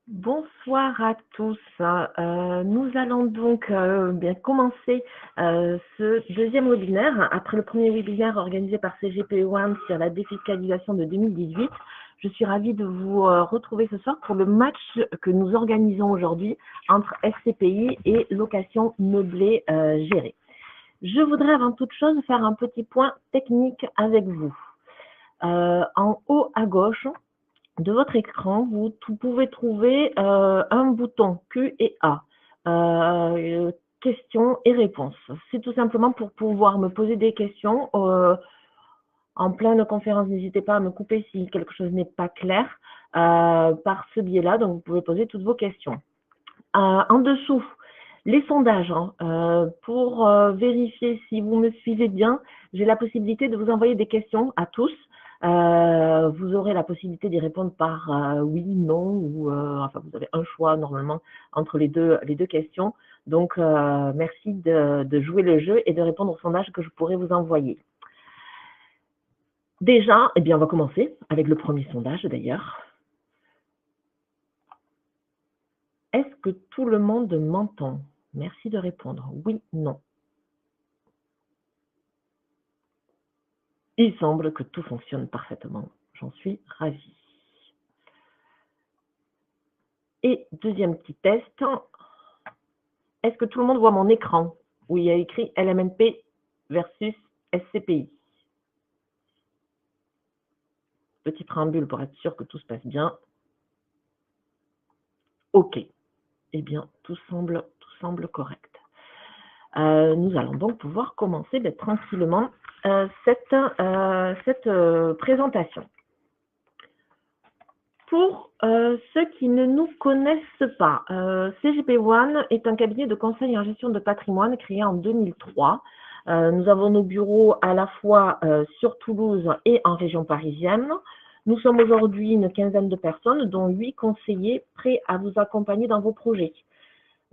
Bonsoir à tous. Nous allons donc bien commencer ce deuxième webinaire. Après le premier webinaire organisé par CGP One sur la défiscalisation de 2018, je suis ravie de vous retrouver ce soir pour le match que nous organisons aujourd'hui entre SCPI et location meublée gérée. Je voudrais avant toute chose faire un petit point technique avec vous. En haut à gauche de votre écran, vous pouvez trouver un bouton Q et A, questions et réponses. C'est tout simplement pour pouvoir me poser des questions. En pleine conférence, n'hésitez pas à me couper si quelque chose n'est pas clair par ce biais-là, donc vous pouvez poser toutes vos questions. En dessous, les sondages, pour vérifier si vous me suivez bien, j'ai la possibilité de vous envoyer des questions à tous. Vous aurez la possibilité d'y répondre par oui, non, ou enfin vous avez un choix normalement entre les deux questions. Donc merci de jouer le jeu et de répondre aux sondages que je pourrais vous envoyer. Déjà, eh bien, on va commencer avec le premier sondage d'ailleurs. Est-ce que tout le monde m'entend? Merci de répondre. Oui, non. Il semble que tout fonctionne parfaitement. J'en suis ravie. Et deuxième petit test. Est-ce que tout le monde voit mon écran où il y a écrit LMNP versus SCPI? Petit préambule pour être sûr que tout se passe bien. OK. Eh bien, tout semble correct. Nous allons donc pouvoir commencer tranquillement cette présentation. Pour ceux qui ne nous connaissent pas, CGP One est un cabinet de conseil en gestion de patrimoine créé en 2003. Nous avons nos bureaux à la fois sur Toulouse et en région parisienne. Nous sommes aujourd'hui une quinzaine de personnes, dont 8 conseillers prêts à vous accompagner dans vos projets.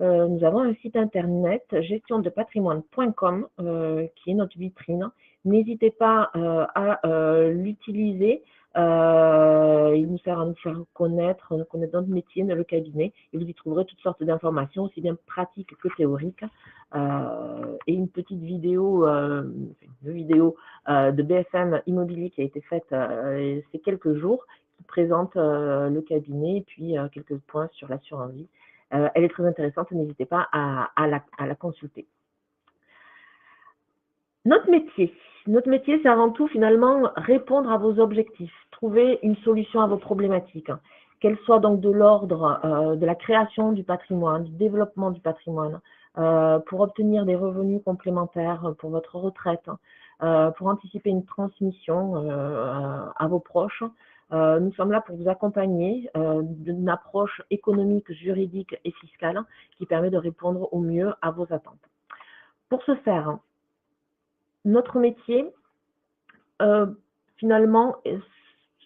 Nous avons un site internet gestiondepatrimoine.com qui est notre vitrine. N'hésitez pas à l'utiliser. Il nous sert à nous faire connaître notre métier, le cabinet, et vous y trouverez toutes sortes d'informations, aussi bien pratiques que théoriques. Et une petite vidéo, de BFM Immobilier qui a été faite ces quelques jours, qui présente le cabinet et puis quelques points sur l'assurance vie. Elle est très intéressante, n'hésitez pas à la consulter. Notre métier, c'est avant tout finalement répondre à vos objectifs, trouver une solution à vos problématiques, qu'elles soient donc de l'ordre de la création du patrimoine, du développement du patrimoine, pour obtenir des revenus complémentaires pour votre retraite, pour anticiper une transmission à vos proches. Nous sommes là pour vous accompagner d'une approche économique, juridique et fiscale qui permet de répondre au mieux à vos attentes. Pour ce faire, notre métier, finalement,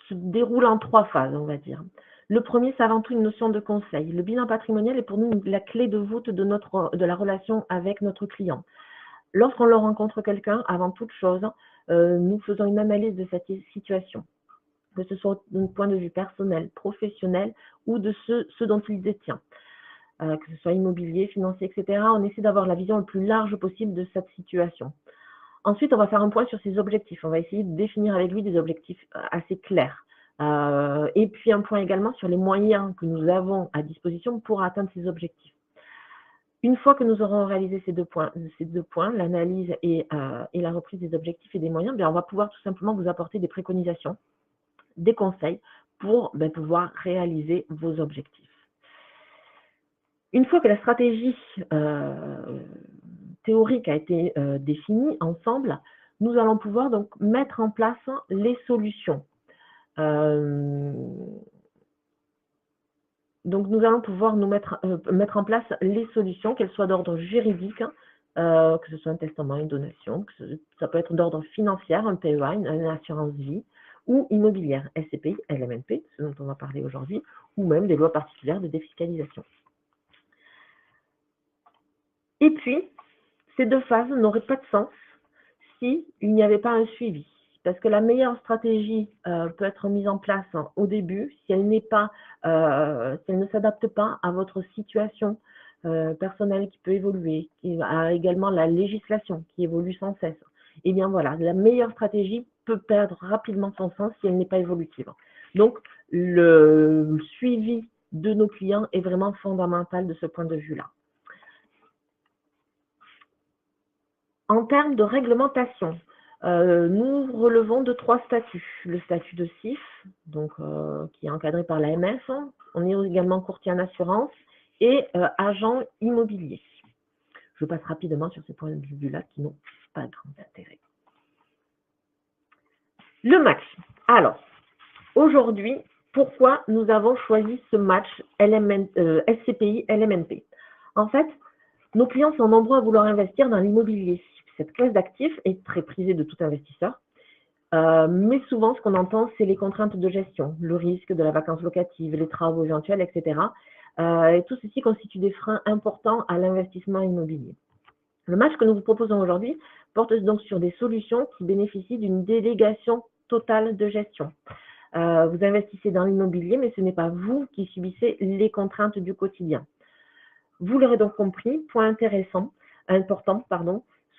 se déroule en 3 phases, on va dire. Le premier, c'est avant tout une notion de conseil. Le bilan patrimonial est pour nous la clé de voûte de la relation avec notre client. Lorsqu'on leur rencontre quelqu'un, avant toute chose, nous faisons une analyse de cette situation, que ce soit d'un point de vue personnel, professionnel ou de ce dont il détient. Que ce soit immobilier, financier, etc. On essaie d'avoir la vision le plus large possible de cette situation. Ensuite, on va faire un point sur ses objectifs. On va essayer de définir avec lui des objectifs assez clairs. Et puis un point également sur les moyens que nous avons à disposition pour atteindre ces objectifs. Une fois que nous aurons réalisé ces deux points, l'analyse et la reprise des objectifs et des moyens, on va pouvoir tout simplement vous apporter des préconisations, des conseils pour pouvoir réaliser vos objectifs. Une fois que la stratégie théorique a été définie ensemble, nous allons pouvoir donc mettre en place les solutions. Donc nous allons pouvoir mettre en place les solutions, qu'elles soient d'ordre juridique, que ce soit un testament, une donation, ça peut être d'ordre financier, un PEA, une assurance vie, ou immobilière, SCPI, LMNP, ce dont on va parler aujourd'hui, ou même des lois particulières de défiscalisation. Et puis, ces 2 phases n'auraient pas de sens s'il n'y avait pas un suivi. parce que la meilleure stratégie peut être mise en place au début si elle si elle ne s'adapte pas à votre situation personnelle qui peut évoluer, qui a également la législation qui évolue sans cesse. Et bien voilà, la meilleure stratégie peut perdre rapidement son sens si elle n'est pas évolutive. Donc, le suivi de nos clients est vraiment fondamental de ce point de vue-là. En termes de réglementation, nous relevons de 3 statuts. Le statut de CIF, donc, qui est encadré par l'AMF. On est également courtier en assurance et agent immobilier. Je passe rapidement sur ces points de vue-là qui n'ont pas grand intérêt. Le match. Alors, aujourd'hui, pourquoi nous avons choisi ce match SCPI LMNP? En fait, nos clients sont nombreux à vouloir investir dans l'immobilier. Cette classe d'actifs est très prisée de tout investisseur, mais souvent, ce qu'on entend, c'est les contraintes de gestion, le risque de la vacance locative, les travaux éventuels, etc. Et tout ceci constitue des freins importants à l'investissement immobilier. Le match que nous vous proposons aujourd'hui porte donc sur des solutions qui bénéficient d'une délégation totale de gestion. Vous investissez dans l'immobilier, mais ce n'est pas vous qui subissez les contraintes du quotidien. Vous l'aurez donc compris, point important,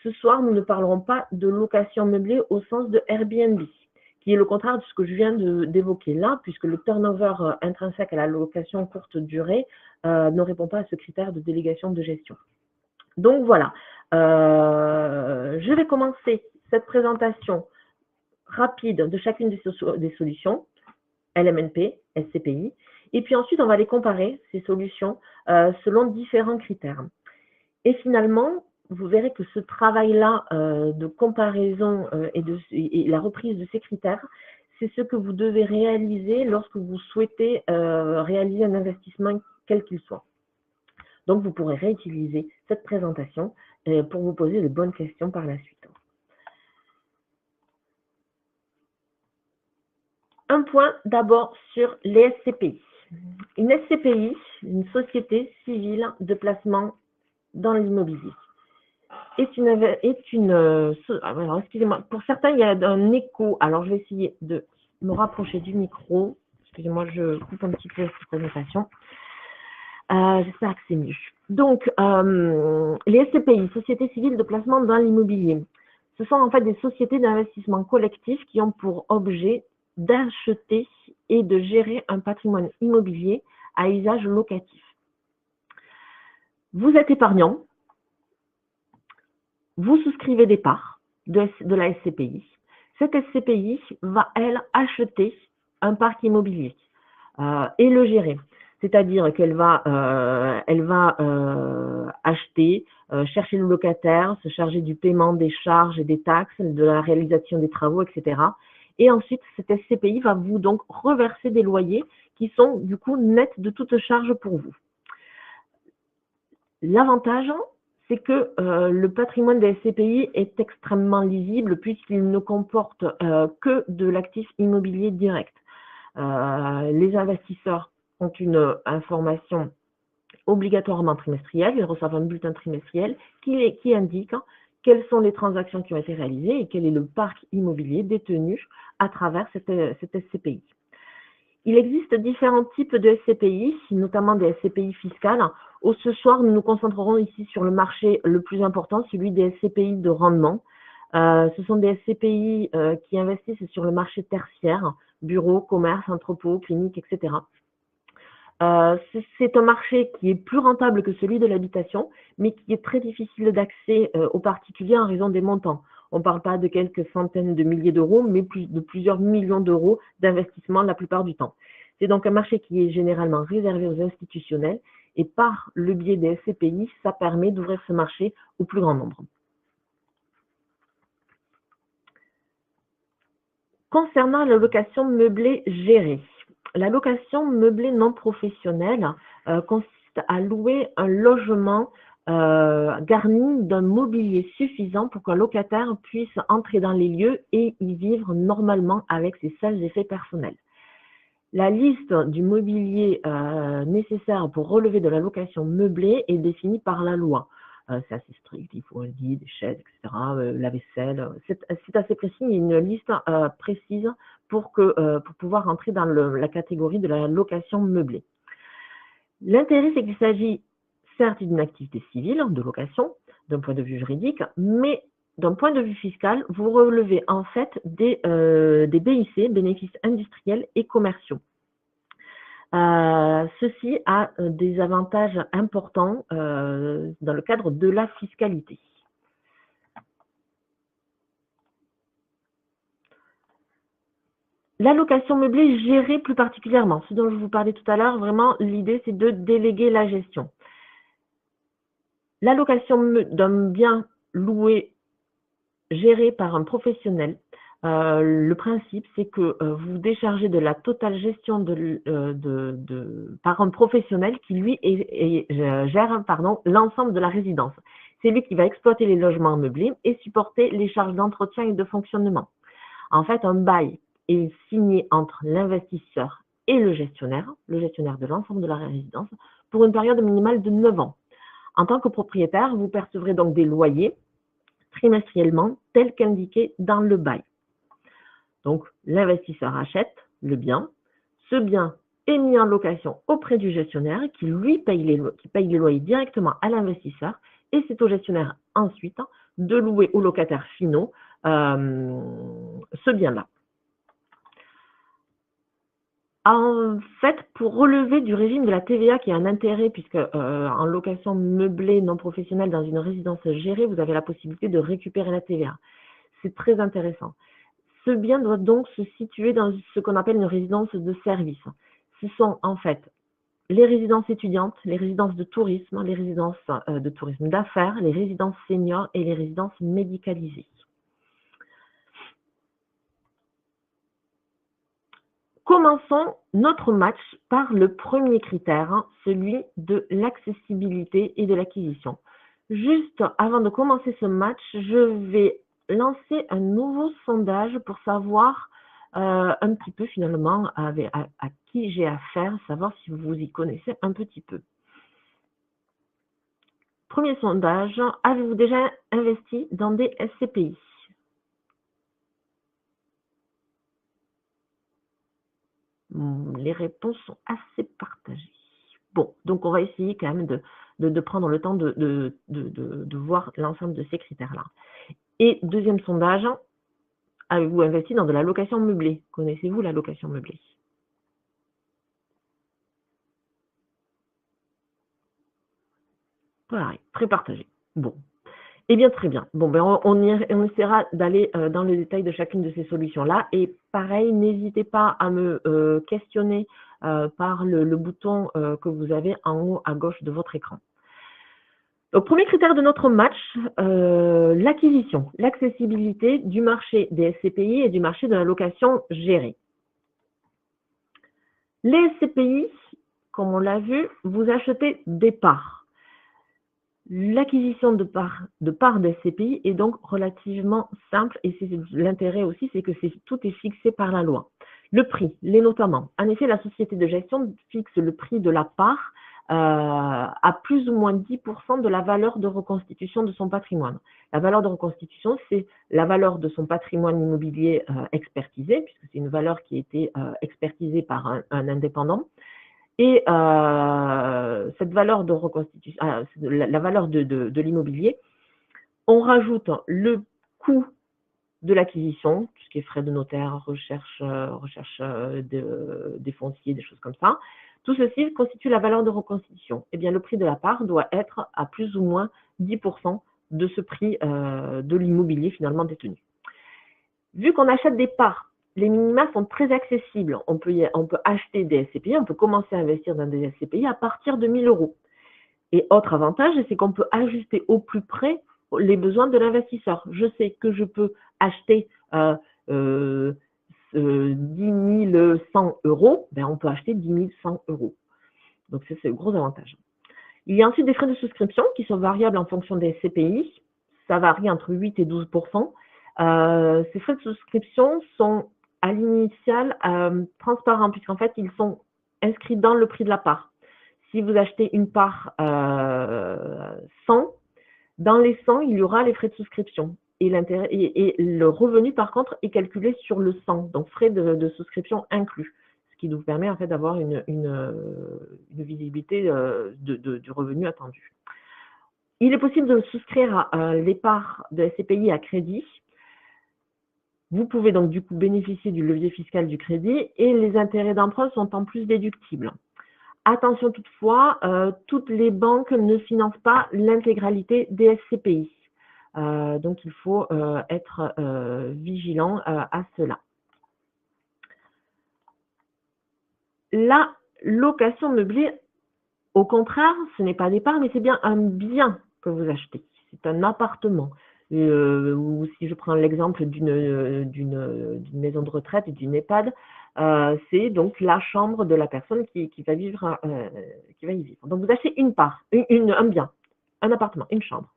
ce soir, nous ne parlerons pas de location meublée au sens de Airbnb, qui est le contraire de ce que je viens d'évoquer là, puisque le turnover intrinsèque à la location courte durée ne répond pas à ce critère de délégation de gestion. Donc voilà, je vais commencer cette présentation rapide de chacune des solutions, LMNP, SCPI, et puis ensuite on va les comparer, ces solutions, selon différents critères. Et finalement, vous verrez que ce travail-là de comparaison et la reprise de ces critères, c'est ce que vous devez réaliser lorsque vous souhaitez réaliser un investissement quel qu'il soit. Donc, vous pourrez réutiliser cette présentation pour vous poser de bonnes questions par la suite. Un point d'abord sur les SCPI. Une SCPI, une société civile de placement dans l'immobilier, alors excusez-moi, pour certains il y a un écho, alors je vais essayer de me rapprocher du micro, excusez-moi, je coupe un petit peu cette présentation. J'espère que c'est mieux. Donc, les SCPI, Sociétés civiles de placement dans l'immobilier, ce sont en fait des sociétés d'investissement collectif qui ont pour objet d'acheter et de gérer un patrimoine immobilier à usage locatif. Vous êtes épargnant, vous souscrivez des parts de la SCPI. Cette SCPI va, elle, acheter un parc immobilier et le gérer. C'est-à-dire qu'elle va, acheter, chercher le locataire, se charger du paiement des charges et des taxes, de la réalisation des travaux, etc. Et ensuite, cette SCPI va vous donc reverser des loyers qui sont du coup nets de toute charge pour vous. L'avantage, c'est que le patrimoine des SCPI est extrêmement lisible puisqu'il ne comporte que de l'actif immobilier direct. Les investisseurs ont une information obligatoirement trimestrielle, ils reçoivent un bulletin trimestriel qui indique quelles sont les transactions qui ont été réalisées et quel est le parc immobilier détenu à travers cette SCPI. Il existe différents types de SCPI, notamment des SCPI fiscales. Ce soir, nous nous concentrerons ici sur le marché le plus important, celui des SCPI de rendement. Ce sont des SCPI qui investissent sur le marché tertiaire, bureaux, commerces, entrepôts, cliniques, etc. C'est un marché qui est plus rentable que celui de l'habitation, mais qui est très difficile d'accès aux particuliers en raison des montants. On ne parle pas de quelques centaines de milliers d'euros, mais de plusieurs millions d'euros d'investissement la plupart du temps. C'est donc un marché qui est généralement réservé aux institutionnels et par le biais des SCPI, ça permet d'ouvrir ce marché au plus grand nombre. Concernant la location meublée gérée, la location meublée non professionnelle consiste à louer un logement garni d'un mobilier suffisant pour qu'un locataire puisse entrer dans les lieux et y vivre normalement avec ses seuls effets personnels. La liste du mobilier nécessaire pour relever de la location meublée est définie par la loi. c'est assez strict, il faut un lit, des chaises, etc., la vaisselle. C'est assez précis, il y a une liste précise pour pouvoir entrer dans la catégorie de la location meublée. L'intérêt, c'est qu'il s'agit certes d'une activité civile, de location, d'un point de vue juridique, mais d'un point de vue fiscal, vous relevez en fait des BIC, bénéfices industriels et commerciaux. Ceci a des avantages importants dans le cadre de la fiscalité. La location meublée gérée plus particulièrement, ce dont je vous parlais tout à l'heure, vraiment l'idée c'est de déléguer la gestion. La location d'un bien loué géré par un professionnel, le principe c'est que vous déchargez de la totale gestion par un professionnel qui lui gère l'ensemble de la résidence. C'est lui qui va exploiter les logements meublés et supporter les charges d'entretien et de fonctionnement. En fait, un bail est signé entre l'investisseur et le gestionnaire de l'ensemble de la résidence, pour une période minimale de 9 ans. En tant que propriétaire, vous percevrez donc des loyers trimestriellement tels qu'indiqués dans le bail. Donc, l'investisseur achète le bien. Ce bien est mis en location auprès du gestionnaire qui lui paye les loyers directement à l'investisseur, et c'est au gestionnaire ensuite de louer aux locataires finaux ce bien-là. En fait, pour relever du régime de la TVA, qui a un intérêt, puisque en location meublée non professionnelle dans une résidence gérée, vous avez la possibilité de récupérer la TVA. C'est très intéressant. Ce bien doit donc se situer dans ce qu'on appelle une résidence de service. Ce sont en fait les résidences étudiantes, les résidences de tourisme, les résidences de tourisme d'affaires, les résidences seniors et les résidences médicalisées. Commençons notre match par le premier critère, celui de l'accessibilité et de l'acquisition. Juste avant de commencer ce match, je vais lancer un nouveau sondage pour savoir un petit peu finalement à qui j'ai affaire, savoir si vous y connaissez un petit peu. Premier sondage, avez-vous déjà investi dans des SCPI ? Les réponses sont assez partagées. Bon, donc on va essayer quand même de prendre le temps de voir l'ensemble de ces critères-là. Et deuxième sondage, avez-vous investi dans de la location meublée? Connaissez-vous la location meublée? Pareil, très partagé. Bon. Eh bien, très bien. Bon, ben, on essaiera d'aller dans le détail de chacune de ces solutions-là. Et pareil, n'hésitez pas à me questionner par le bouton que vous avez en haut à gauche de votre écran. Donc, premier critère de notre match, l'acquisition, l'accessibilité du marché des SCPI et du marché de la location gérée. Les SCPI, comme on l'a vu, vous achetez des parts. L'acquisition de parts des SCPI est donc relativement simple, et c'est l'intérêt aussi, c'est que tout est fixé par la loi. Le prix, l'est notamment. En effet, la société de gestion fixe le prix de la part à plus ou moins 10% de la valeur de reconstitution de son patrimoine. La valeur de reconstitution, c'est la valeur de son patrimoine immobilier expertisé, puisque c'est une valeur qui a été expertisée par un indépendant. Et cette valeur de reconstitution, la valeur de l'immobilier, on rajoute le coût de l'acquisition, tout ce qui est frais de notaire, recherche des fonciers, des choses comme ça. Tout ceci constitue la valeur de reconstitution. Eh bien, le prix de la part doit être à plus ou moins 10% de ce prix de l'immobilier finalement détenu. Vu qu'on achète des parts, les minima sont très accessibles. On peut acheter des SCPI, on peut commencer à investir dans des SCPI à partir de 1 000 €. Et autre avantage, c'est qu'on peut ajuster au plus près les besoins de l'investisseur. Je sais que je peux acheter 10 100 €, ben on peut acheter 10 100 €. Donc c'est le gros avantage. Il y a ensuite des frais de souscription qui sont variables en fonction des SCPI. Ça varie entre 8 et 12%. Ces frais de souscription sont à l'initial transparents, puisqu'en fait, ils sont inscrits dans le prix de la part. Si vous achetez une part 100, Dans les 100, il y aura les frais de souscription. Et le revenu, par contre, est calculé sur le 100, donc frais de souscription inclus, ce qui nous permet en fait d'avoir une visibilité du revenu attendu. Il est possible de souscrire les parts de SCPI à crédit. Vous pouvez donc du coup bénéficier du levier fiscal du crédit et les intérêts d'emprunt sont en plus déductibles. Attention toutefois, toutes les banques ne financent pas l'intégralité des SCPI. Donc il faut être vigilant à cela. La location meublée, au contraire, ce n'est pas des parts, mais c'est bien un bien que vous achetez. C'est un appartement. Ou si je prends l'exemple d'une maison de retraite, d'une EHPAD, c'est donc la chambre de la personne qui va y vivre. Donc vous achetez une part, un bien, un appartement, une chambre.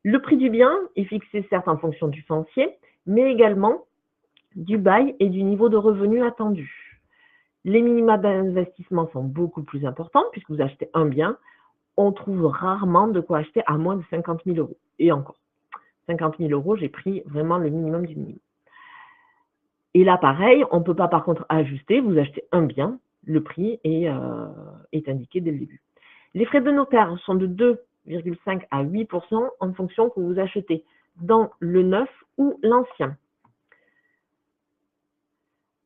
Le prix du bien est fixé certes en fonction du foncier, mais également du bail et du niveau de revenu attendu. Les minima d'investissement sont beaucoup plus importants puisque vous achetez un bien. On trouve rarement de quoi acheter à moins de 50 000 euros. Et encore, 50 000 euros, j'ai pris vraiment le minimum du minimum. Et là, pareil, on ne peut pas par contre ajuster. Vous achetez un bien, le prix est indiqué dès le début. Les frais de notaire sont de 2,5 à 8% en fonction que vous achetez dans le neuf ou l'ancien.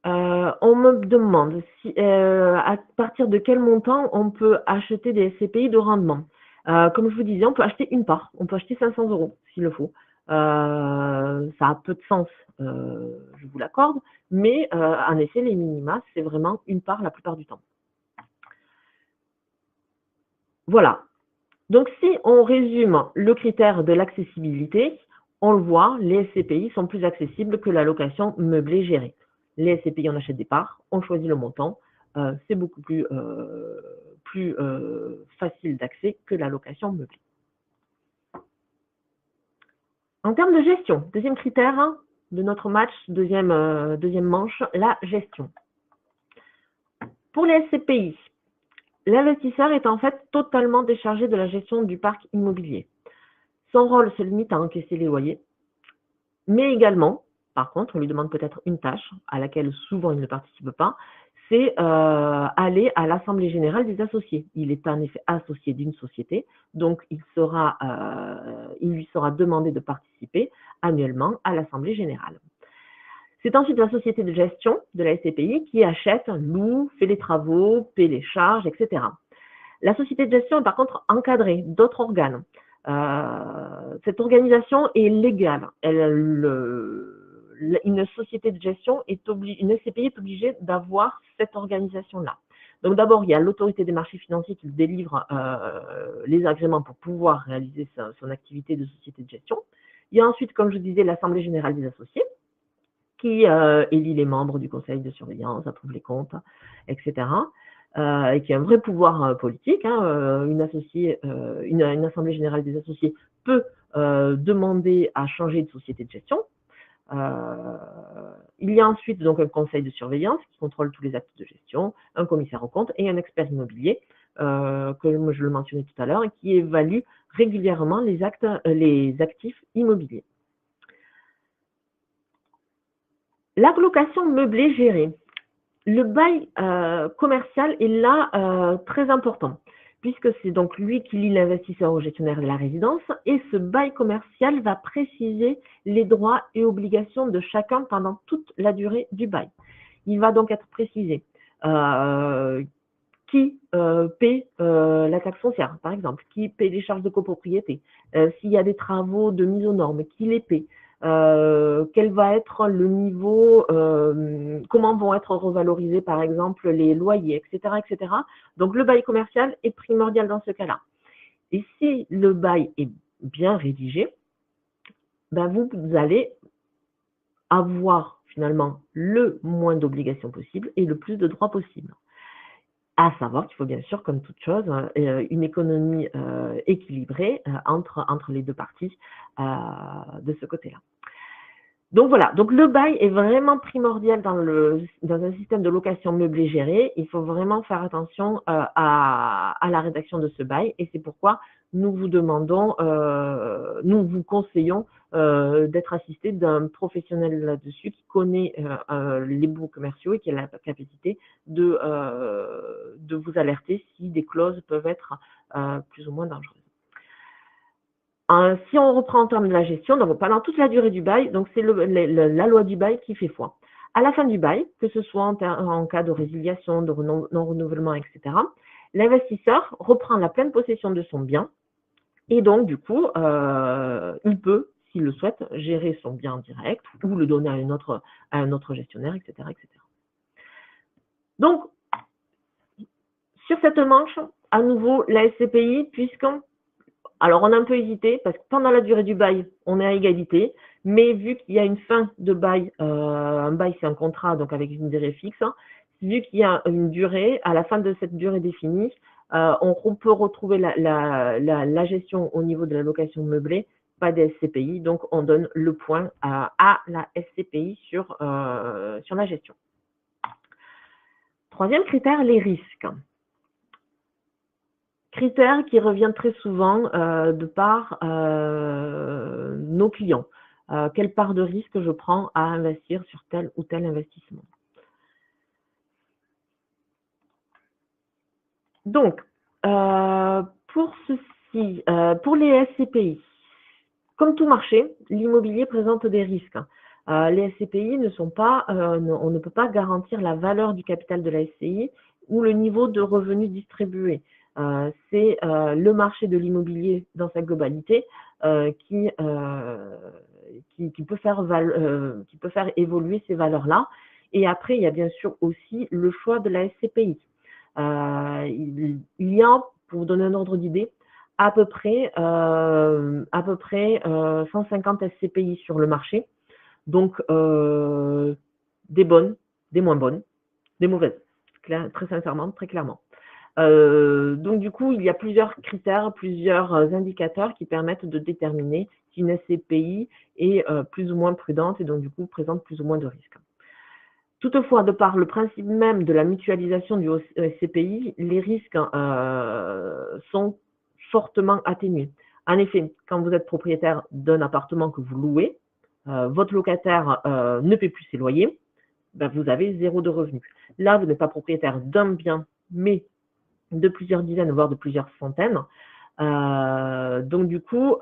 On me demande à partir de quel montant on peut acheter des SCPI de rendement. Comme je vous disais, on peut acheter une part, on peut acheter 500 euros s'il le faut. Ça a peu de sens, je vous l'accorde, mais en effet, les minima, c'est vraiment une part la plupart du temps. Voilà. Donc, si on résume le critère de l'accessibilité, on le voit, les SCPI sont plus accessibles que la location meublée gérée. Les SCPI, on achète des parts, on choisit le montant, c'est beaucoup plus facile d'accès que la location meublée. En termes de gestion, deuxième critère de notre match, deuxième manche, la gestion. Pour les SCPI, l'investisseur est en fait totalement déchargé de la gestion du parc immobilier. Son rôle se limite à encaisser les loyers, mais également, par contre, on lui demande peut-être une tâche à laquelle souvent il ne participe pas, c'est aller à l'Assemblée générale des associés. Il est en effet associé d'une société, donc il lui sera demandé de participer annuellement à l'Assemblée générale. C'est ensuite la société de gestion de la SCPI qui achète, loue, fait les travaux, paie les charges, etc. La société de gestion est par contre encadrée d'autres organes. Cette organisation est légale. Une société de gestion une SCPI est obligée d'avoir cette organisation-là. Donc d'abord, il y a l'autorité des marchés financiers qui délivre les agréments pour pouvoir réaliser son activité de société de gestion. Il y a ensuite, comme je disais, l'Assemblée générale des associés qui élit les membres du conseil de surveillance, approuve les comptes, etc. Et qui a un vrai pouvoir politique. Une assemblée générale des associés peut demander à changer de société de gestion. Il y a ensuite donc un conseil de surveillance qui contrôle tous les actes de gestion, un commissaire aux comptes et un expert immobilier, que je le mentionnais tout à l'heure, et qui évalue régulièrement les actifs immobiliers. La location meublée gérée. Le bail commercial est là très important, puisque c'est donc lui qui lie l'investisseur au gestionnaire de la résidence, et ce bail commercial va préciser les droits et obligations de chacun pendant toute la durée du bail. Il va donc être précisé qui paie la taxe foncière, par exemple, qui paie les charges de copropriété, s'il y a des travaux de mise aux normes, qui les paie. Quel va être le niveau, comment vont être revalorisés par exemple les loyers, etc., etc. Donc le bail commercial est primordial dans ce cas-là. Et si le bail est bien rédigé, ben vous allez avoir finalement le moins d'obligations possible et le plus de droits possible. À savoir qu'il faut bien sûr, comme toute chose, une économie équilibrée entre les deux parties de ce côté-là. Donc voilà, donc le bail est vraiment primordial dans un système de location meublée géré. Il faut vraiment faire attention à la rédaction de ce bail et c'est pourquoi nous vous demandons, nous vous conseillons d'être assisté d'un professionnel là-dessus qui connaît les baux commerciaux et qui a la capacité de vous alerter si des clauses peuvent être plus ou moins dangereuses. Si on reprend en termes de la gestion, donc pendant toute la durée du bail, donc c'est la loi du bail qui fait foi. À la fin du bail, que ce soit en cas de résiliation, de non-renouvellement, etc., l'investisseur reprend la pleine possession de son bien et donc du coup, il peut, s'il le souhaite, gérer son bien en direct ou le donner à un autre gestionnaire, etc., etc. Donc, sur cette manche, à nouveau, la SCPI, alors, on a un peu hésité parce que pendant la durée du bail, on est à égalité, mais vu qu'il y a une fin de bail, un bail c'est un contrat, donc avec une durée fixe, hein, vu qu'il y a une durée, à la fin de cette durée définie, on peut retrouver la gestion au niveau de la location meublée, pas des SCPI, donc on donne le point à la SCPI sur la gestion. Troisième critère, les risques. Critère qui revient très souvent de par nos clients. Quelle part de risque je prends à investir sur tel ou tel investissement. Donc, pour ceci, pour les SCPI, comme tout marché, l'immobilier présente des risques. Les SCPI ne sont pas, on ne peut pas garantir la valeur du capital de la SCI ou le niveau de revenus distribués. C'est le marché de l'immobilier dans sa globalité qui peut faire évoluer ces valeurs-là. Et après, il y a bien sûr aussi le choix de la SCPI. Il y a, pour vous donner un ordre d'idée, à peu près 150 SCPI sur le marché. Donc, des bonnes, des moins bonnes, des mauvaises, très sincèrement, très clairement. Donc, du coup, il y a plusieurs critères, plusieurs indicateurs qui permettent de déterminer si une SCPI est plus ou moins prudente et donc, du coup, présente plus ou moins de risques. Toutefois, de par le principe même de la mutualisation du SCPI, les risques sont fortement atténués. En effet, quand vous êtes propriétaire d'un appartement que vous louez, votre locataire ne paie plus ses loyers, ben vous avez 0 de revenus. Là, vous n'êtes pas propriétaire d'un bien, mais de plusieurs dizaines, voire de plusieurs centaines. Donc, du coup,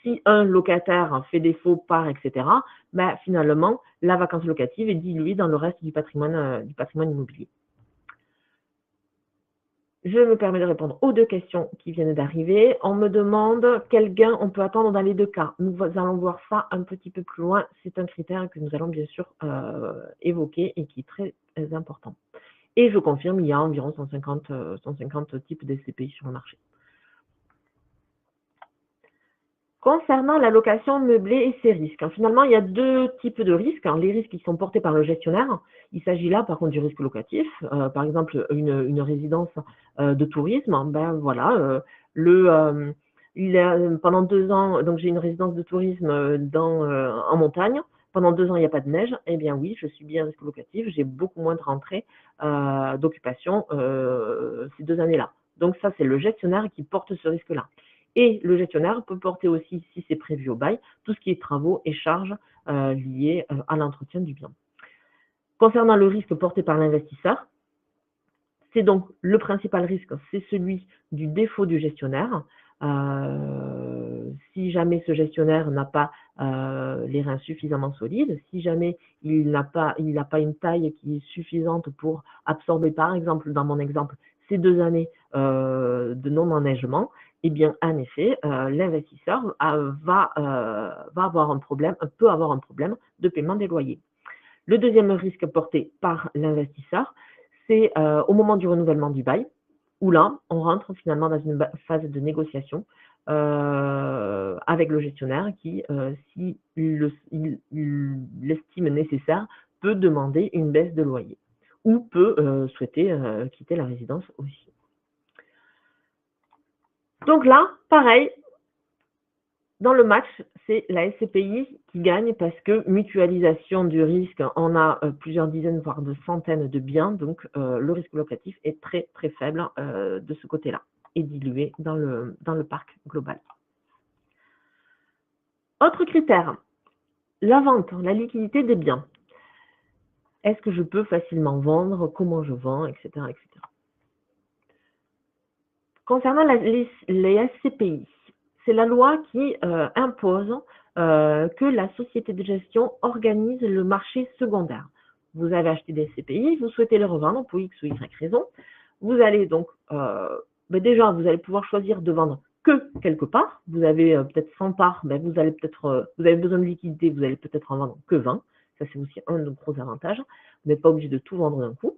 si un locataire fait défaut, part, etc., ben, finalement, la vacance locative est diluée dans le reste du patrimoine immobilier. Je me permets de répondre aux 2 questions qui viennent d'arriver. On me demande quel gain on peut attendre dans les 2 cas. Nous allons voir ça un petit peu plus loin. C'est un critère que nous allons bien sûr évoquer et qui est très important. Et je confirme, il y a environ 150 types de SCPI sur le marché. Concernant la location meublée et ses risques, finalement, il y a 2 types de risques. Les risques qui sont portés par le gestionnaire. Il s'agit là, par contre, du risque locatif. Par exemple, une résidence de tourisme. Ben voilà, pendant 2 ans, donc j'ai une résidence de tourisme en montagne. Pendant 2 ans, il n'y a pas de neige. Eh bien oui, je subis un risque locatif. J'ai beaucoup moins de rentrées d'occupation ces 2 années-là. Donc ça, c'est le gestionnaire qui porte ce risque-là. Et le gestionnaire peut porter aussi, si c'est prévu au bail, tout ce qui est travaux et charges liés à l'entretien du bien. Concernant le risque porté par l'investisseur, c'est donc le principal risque, c'est celui du défaut du gestionnaire. Si jamais ce gestionnaire n'a pas les reins suffisamment solides, si jamais il n'a pas une taille qui est suffisante pour absorber, par exemple, dans mon exemple, ces 2 années de non-enneigement, eh bien, en effet, l'investisseur peut avoir un problème de paiement des loyers. Le deuxième risque porté par l'investisseur, c'est au moment du renouvellement du bail, où là, on rentre finalement dans une phase de négociation avec le gestionnaire qui, s'il l'estime nécessaire, peut demander une baisse de loyer ou peut souhaiter quitter la résidence aussi. Donc là, pareil, Dans le match, c'est la SCPI qui gagne parce que mutualisation du risque, on a plusieurs dizaines, voire de centaines de biens, donc le risque locatif est très très faible de ce côté-là et dilué dans le parc global. Autre critère, la vente, la liquidité des biens. Est-ce que je peux facilement vendre? Comment je vends, etc. etc. Concernant les SCPI, c'est la loi qui impose que la société de gestion organise le marché secondaire. Vous avez acheté des SCPI, vous souhaitez les revendre pour X ou Y raison. Vous allez donc, déjà, vous allez pouvoir choisir de vendre que quelque part. Vous avez peut-être 100 parts, vous allez peut-être, vous avez besoin de liquidité, vous allez peut-être en vendre que 20. Ça, c'est aussi un de gros avantages. Vous n'êtes pas obligé de tout vendre d'un coup.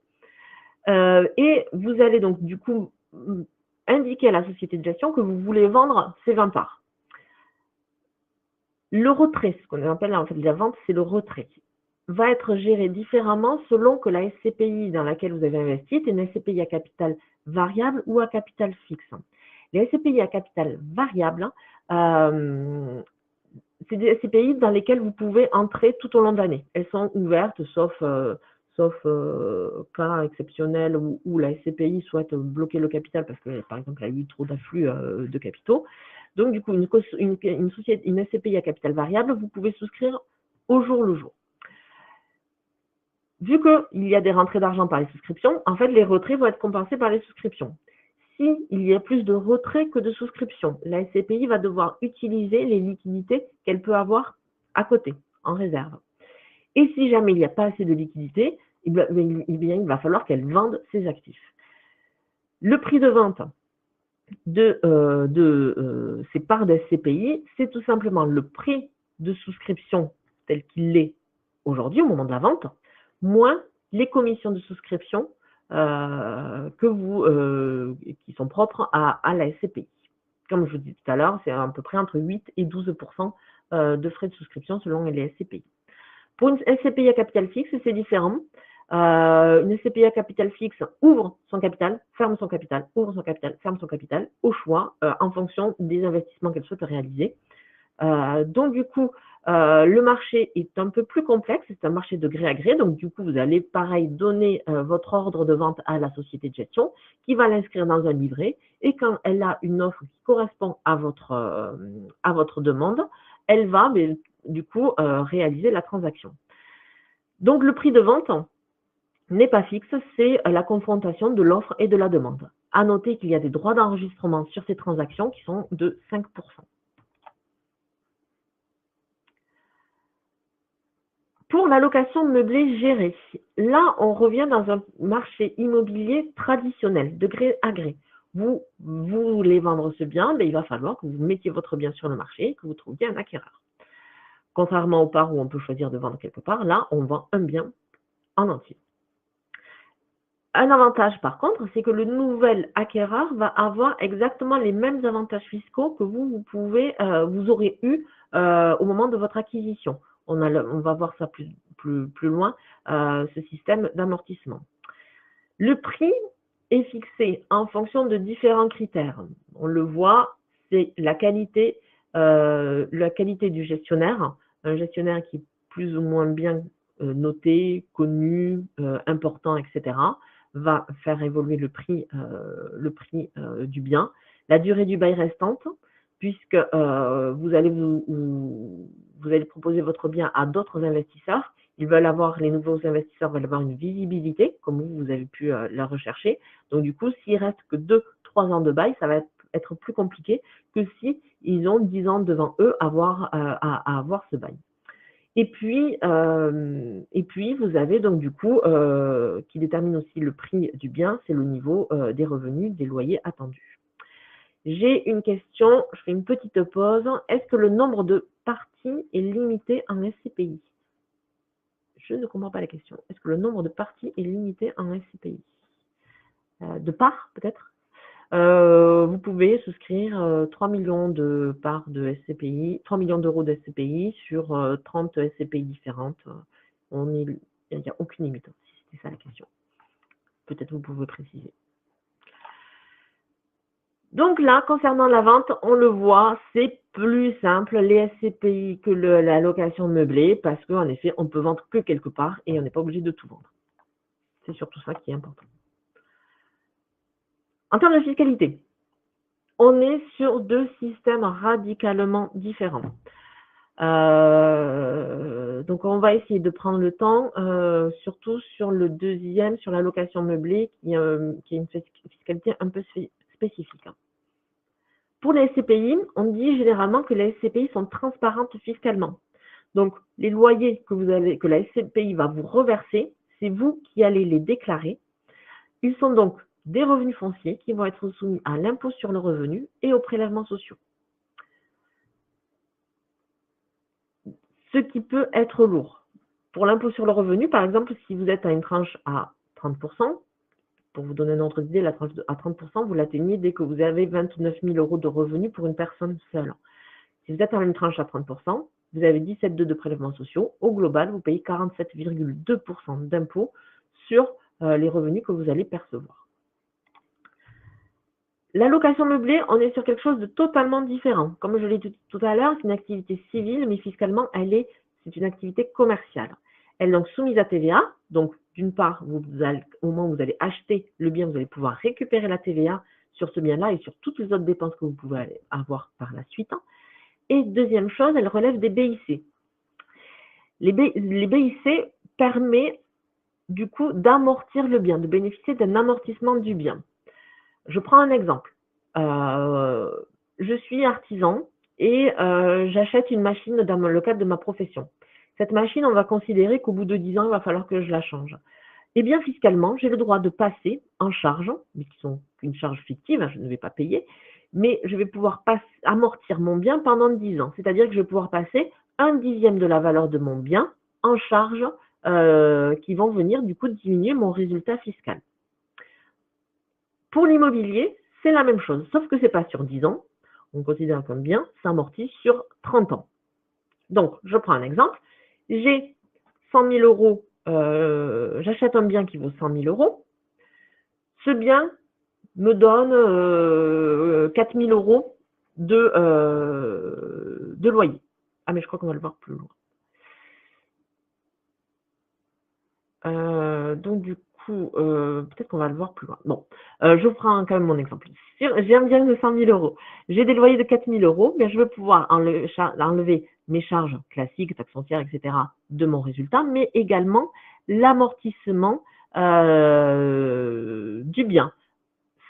Et vous allez donc, du coup, indiquer à la société de gestion que vous voulez vendre ces 20 parts. Le retrait, ce qu'on appelle en fait la vente, c'est le retrait, va être géré différemment selon que la SCPI dans laquelle vous avez investi est une SCPI à capital variable ou à capital fixe. Les SCPI à capital variable, c'est des SCPI dans lesquelles vous pouvez entrer tout au long de l'année. Elles sont ouvertes, sauf cas exceptionnel où la SCPI souhaite bloquer le capital parce que, par exemple, il y a eu trop d'afflux de capitaux. Donc, du coup, une SCPI à capital variable, vous pouvez souscrire au jour le jour. Vu qu'il y a des rentrées d'argent par les souscriptions, en fait, les retraits vont être compensés par les souscriptions. S'il y a plus de retraits que de souscriptions, la SCPI va devoir utiliser les liquidités qu'elle peut avoir à côté, en réserve. Et si jamais il n'y a pas assez de liquidités, il va falloir qu'elle vende ses actifs. Le prix de vente de ces parts de SCPI, c'est tout simplement le prix de souscription tel qu'il est aujourd'hui au moment de la vente, moins les commissions de souscription qui sont propres à la SCPI. Comme je vous dis tout à l'heure, c'est à peu près entre 8 et 12% de frais de souscription selon les SCPI. Pour une SCPI à capital fixe, c'est différent. Une SCPI à capital fixe ouvre son capital, ferme son capital, ouvre son capital, ferme son capital, au choix, en fonction des investissements qu'elle souhaite réaliser. Donc, du coup, le marché est un peu plus complexe, c'est un marché de gré à gré. Donc, du coup, vous allez, pareil, donner votre ordre de vente à la société de gestion qui va l'inscrire dans un livret. Et quand elle a une offre qui correspond à votre demande, elle va, du coup, réaliser la transaction. Donc, le prix de vente n'est pas fixe, c'est la confrontation de l'offre et de la demande. À noter qu'il y a des droits d'enregistrement sur ces transactions qui sont de 5%. Pour la location meublée gérée, là, on revient dans un marché immobilier traditionnel, de gré à gré. Vous voulez vendre ce bien, il va falloir que vous mettiez votre bien sur le marché et que vous trouviez un acquéreur. Contrairement aux parts où on peut choisir de vendre quelque part, là, on vend un bien en entier. Un avantage, par contre, c'est que le nouvel acquéreur va avoir exactement les mêmes avantages fiscaux que vous aurez eu au moment de votre acquisition. On va voir ça plus loin, ce système d'amortissement. Le prix est fixé en fonction de différents critères. On le voit, c'est la qualité du gestionnaire, un gestionnaire qui est plus ou moins bien noté, connu, important, etc., va faire évoluer le prix du bien. La durée du bail restante, puisque vous allez proposer votre bien à d'autres investisseurs. Les nouveaux investisseurs veulent avoir une visibilité, comme vous avez pu la rechercher. Donc, du coup, s'il reste que 2-3 ans de bail, ça va être plus compliqué que si ils ont 10 ans devant eux à avoir ce bail. Et puis, vous avez donc du coup, qui détermine aussi le prix du bien, c'est le niveau des revenus, des loyers attendus. J'ai une question, je fais une petite pause. Est-ce que le nombre de parties est limité en SCPI? Je ne comprends pas la question. Est-ce que le nombre de parties est limité en SCPI? De parts, peut-être? Vous pouvez souscrire 3 millions de parts de SCPI, 3 millions d'euros de SCPI sur 30 SCPI différentes. Il n'y a aucune limite, si c'était ça la question. Peut-être vous pouvez préciser. Donc là, concernant la vente, on le voit, c'est plus simple les SCPI que la location meublée parce qu'en effet, on peut vendre que quelque part et on n'est pas obligé de tout vendre. C'est surtout ça qui est important. En termes de fiscalité, on est sur deux systèmes radicalement différents. Donc on va essayer de prendre le temps, surtout sur le deuxième, sur la location meublée, qui est une fiscalité un peu spécifique. Pour les SCPI, on dit généralement que les SCPI sont transparentes fiscalement. Donc les loyers que la SCPI va vous reverser, c'est vous qui allez les déclarer. Ils sont donc des revenus fonciers qui vont être soumis à l'impôt sur le revenu et aux prélèvements sociaux. Ce qui peut être lourd. Pour l'impôt sur le revenu, par exemple, si vous êtes à une tranche à 30%, pour vous donner une autre idée, la tranche à 30%, vous l'atteignez dès que vous avez 29 000 € de revenus pour une personne seule. Si vous êtes à une tranche à 30%, vous avez 17,2 de prélèvements sociaux. Au global, vous payez 47,2% d'impôt sur les revenus que vous allez percevoir. La location meublée, on est sur quelque chose de totalement différent. Comme je l'ai dit tout à l'heure, c'est une activité civile, mais fiscalement, c'est une activité commerciale. Elle est donc soumise à TVA. Donc, d'une part, au moment où vous allez acheter le bien, vous allez pouvoir récupérer la TVA sur ce bien-là et sur toutes les autres dépenses que vous pouvez avoir par la suite. Et deuxième chose, elle relève des BIC. Les BIC permettent du coup d'amortir le bien, de bénéficier d'un amortissement du bien. Je prends un exemple. Je suis artisan et j'achète une machine dans le cadre de ma profession. Cette machine, on va considérer qu'au bout de 10 ans, il va falloir que je la change. Eh bien, fiscalement, j'ai le droit de passer en charge, mais qui sont une charge fictive, je ne vais pas payer, mais je vais pouvoir amortir mon bien pendant 10 ans. C'est-à-dire que je vais pouvoir passer 1/10 de la valeur de mon bien en charge qui vont venir du coup diminuer mon résultat fiscal. Pour l'immobilier, c'est la même chose, sauf que ce n'est pas sur 10 ans, on considère comme bien, ça amortit sur 30 ans. Donc, je prends un exemple, j'ai 100 000 €, j'achète un bien qui vaut 100 000 €, ce bien me donne 4 000 € de loyer. Ah, mais je crois qu'on va le voir plus loin. Donc, du coup, peut-être qu'on va le voir plus loin. Bon, je prends quand même mon exemple. J'ai un bien de 100 000 €. J'ai des loyers de 4 000 €, mais je vais pouvoir enlever mes charges classiques, taxes foncières, etc. de mon résultat, mais également l'amortissement du bien.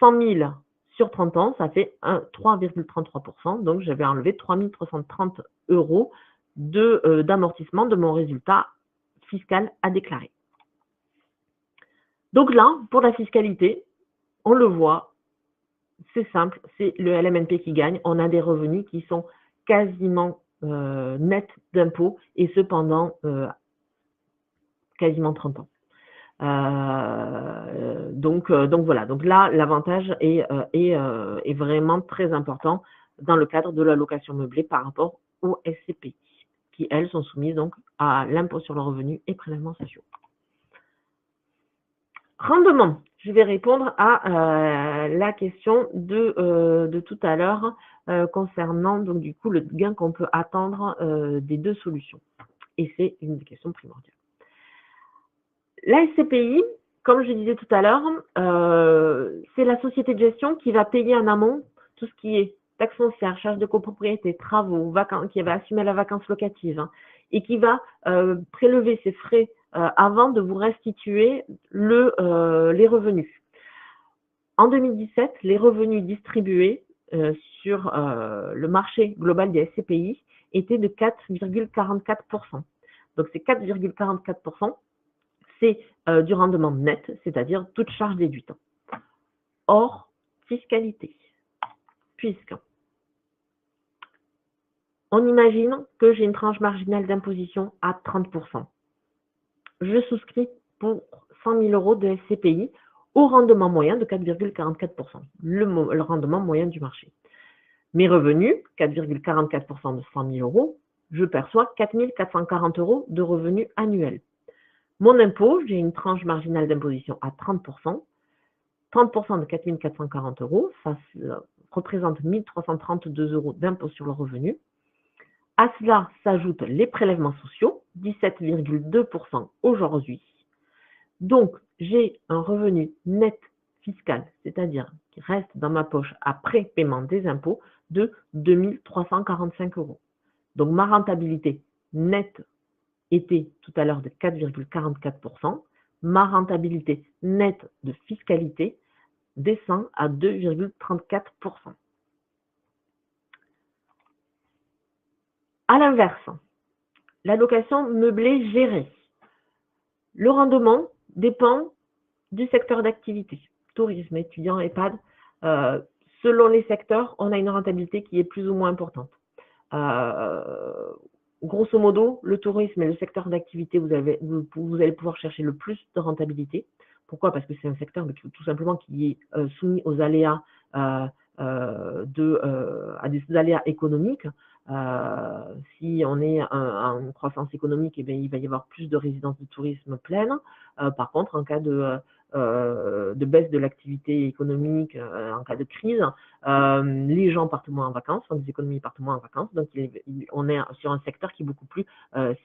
100 000 sur 30 ans, ça fait 3,33%. Donc, je vais enlever 3 330 € d'amortissement de mon résultat fiscal à déclarer. Donc là, pour la fiscalité, on le voit, c'est simple, c'est le LMNP qui gagne. On a des revenus qui sont quasiment nets d'impôts et cependant quasiment 30 ans. Donc voilà, donc là, l'avantage est vraiment très important dans le cadre de la location meublée par rapport aux SCPI, qui, elles, sont soumises donc à l'impôt sur le revenu et prélèvements sociaux. Rendement, je vais répondre à la question de tout à l'heure concernant donc du coup le gain qu'on peut attendre des deux solutions. Et c'est une question primordiale. La SCPI, comme je disais tout à l'heure, c'est la société de gestion qui va payer en amont tout ce qui est taxes foncières, charges de copropriété, travaux, qui va assumer la vacance locative et qui va prélever ses frais avant de vous restituer les revenus. En 2017, les revenus distribués sur le marché global des SCPI étaient de 4,44%. Donc, ces 4,44%, c'est du rendement net, c'est-à-dire toute charge déduite, hors fiscalité. Puisque on imagine que j'ai une tranche marginale d'imposition à 30%. Je souscris pour 100 000 € de SCPI au rendement moyen de 4,44%, le rendement moyen du marché. Mes revenus, 4,44% de 100 000 €, je perçois 4 440 € de revenus annuels. Mon impôt, j'ai une tranche marginale d'imposition à 30%. 30% de 4 440 €, ça représente 1 332 € d'impôt sur le revenu. À cela s'ajoutent les prélèvements sociaux, 17,2% aujourd'hui. Donc, j'ai un revenu net fiscal, c'est-à-dire qui reste dans ma poche après paiement des impôts, de 2 345 €. Donc, ma rentabilité nette était tout à l'heure de 4,44%. Ma rentabilité nette de fiscalité descend à 2,34%. À l'inverse, la location meublée gérée. Le rendement dépend du secteur d'activité. Tourisme, étudiant, EHPAD. Selon les secteurs, on a une rentabilité qui est plus ou moins importante. Grosso modo, le tourisme est le secteur d'activité où vous allez pouvoir chercher le plus de rentabilité. Pourquoi? Parce que c'est un secteur tout simplement qui est soumis aux aléas, à des aléas économiques. Si on est en croissance économique, eh bien, il va y avoir plus de résidences de tourisme pleines. Par contre, en cas de baisse de l'activité économique, en cas de crise, les gens partent moins en vacances, les économies partent moins en vacances. Donc, on est sur un secteur qui est beaucoup plus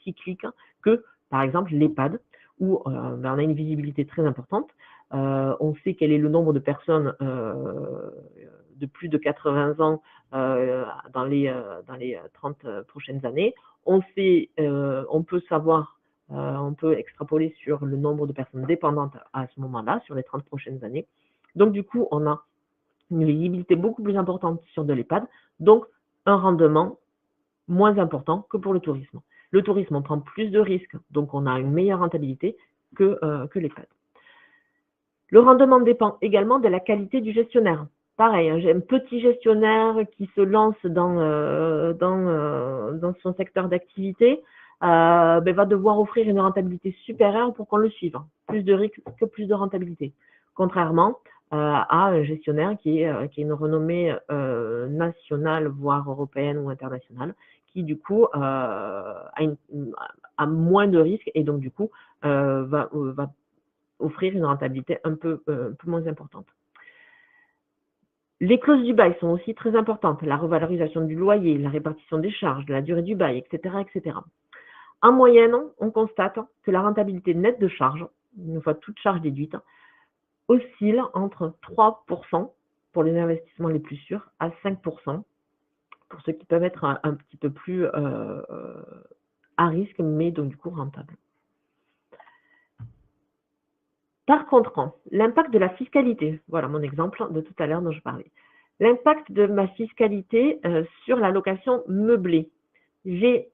cyclique que, par exemple, l'EHPAD, où on a une visibilité très importante. On sait quel est le nombre de personnes de plus de 80 ans dans les 30 prochaines années. On peut savoir, on peut extrapoler sur le nombre de personnes dépendantes à ce moment-là, sur les 30 prochaines années. Donc, du coup, on a une visibilité beaucoup plus importante sur de l'EHPAD, donc un rendement moins important que pour le tourisme. Le tourisme, on prend plus de risques, donc on a une meilleure rentabilité que l'EHPAD. Le rendement dépend également de la qualité du gestionnaire. Pareil, j'ai un petit gestionnaire qui se lance dans son secteur d'activité, va devoir offrir une rentabilité supérieure pour qu'on le suive. Plus de risques que plus de rentabilité. Contrairement à un gestionnaire qui a une renommée nationale, voire européenne ou internationale, qui du coup a moins de risques et donc du coup va offrir une rentabilité un peu moins importante. Les clauses du bail sont aussi très importantes, la revalorisation du loyer, la répartition des charges, la durée du bail, etc., etc. En moyenne, on constate que la rentabilité nette de charges, une fois toute charge déduite, oscille entre 3% pour les investissements les plus sûrs à 5% pour ceux qui peuvent être un petit peu plus à risque, mais donc du coup rentables. Par contre, l'impact de la fiscalité, voilà mon exemple de tout à l'heure dont je parlais. L'impact de ma fiscalité sur la location meublée. J'ai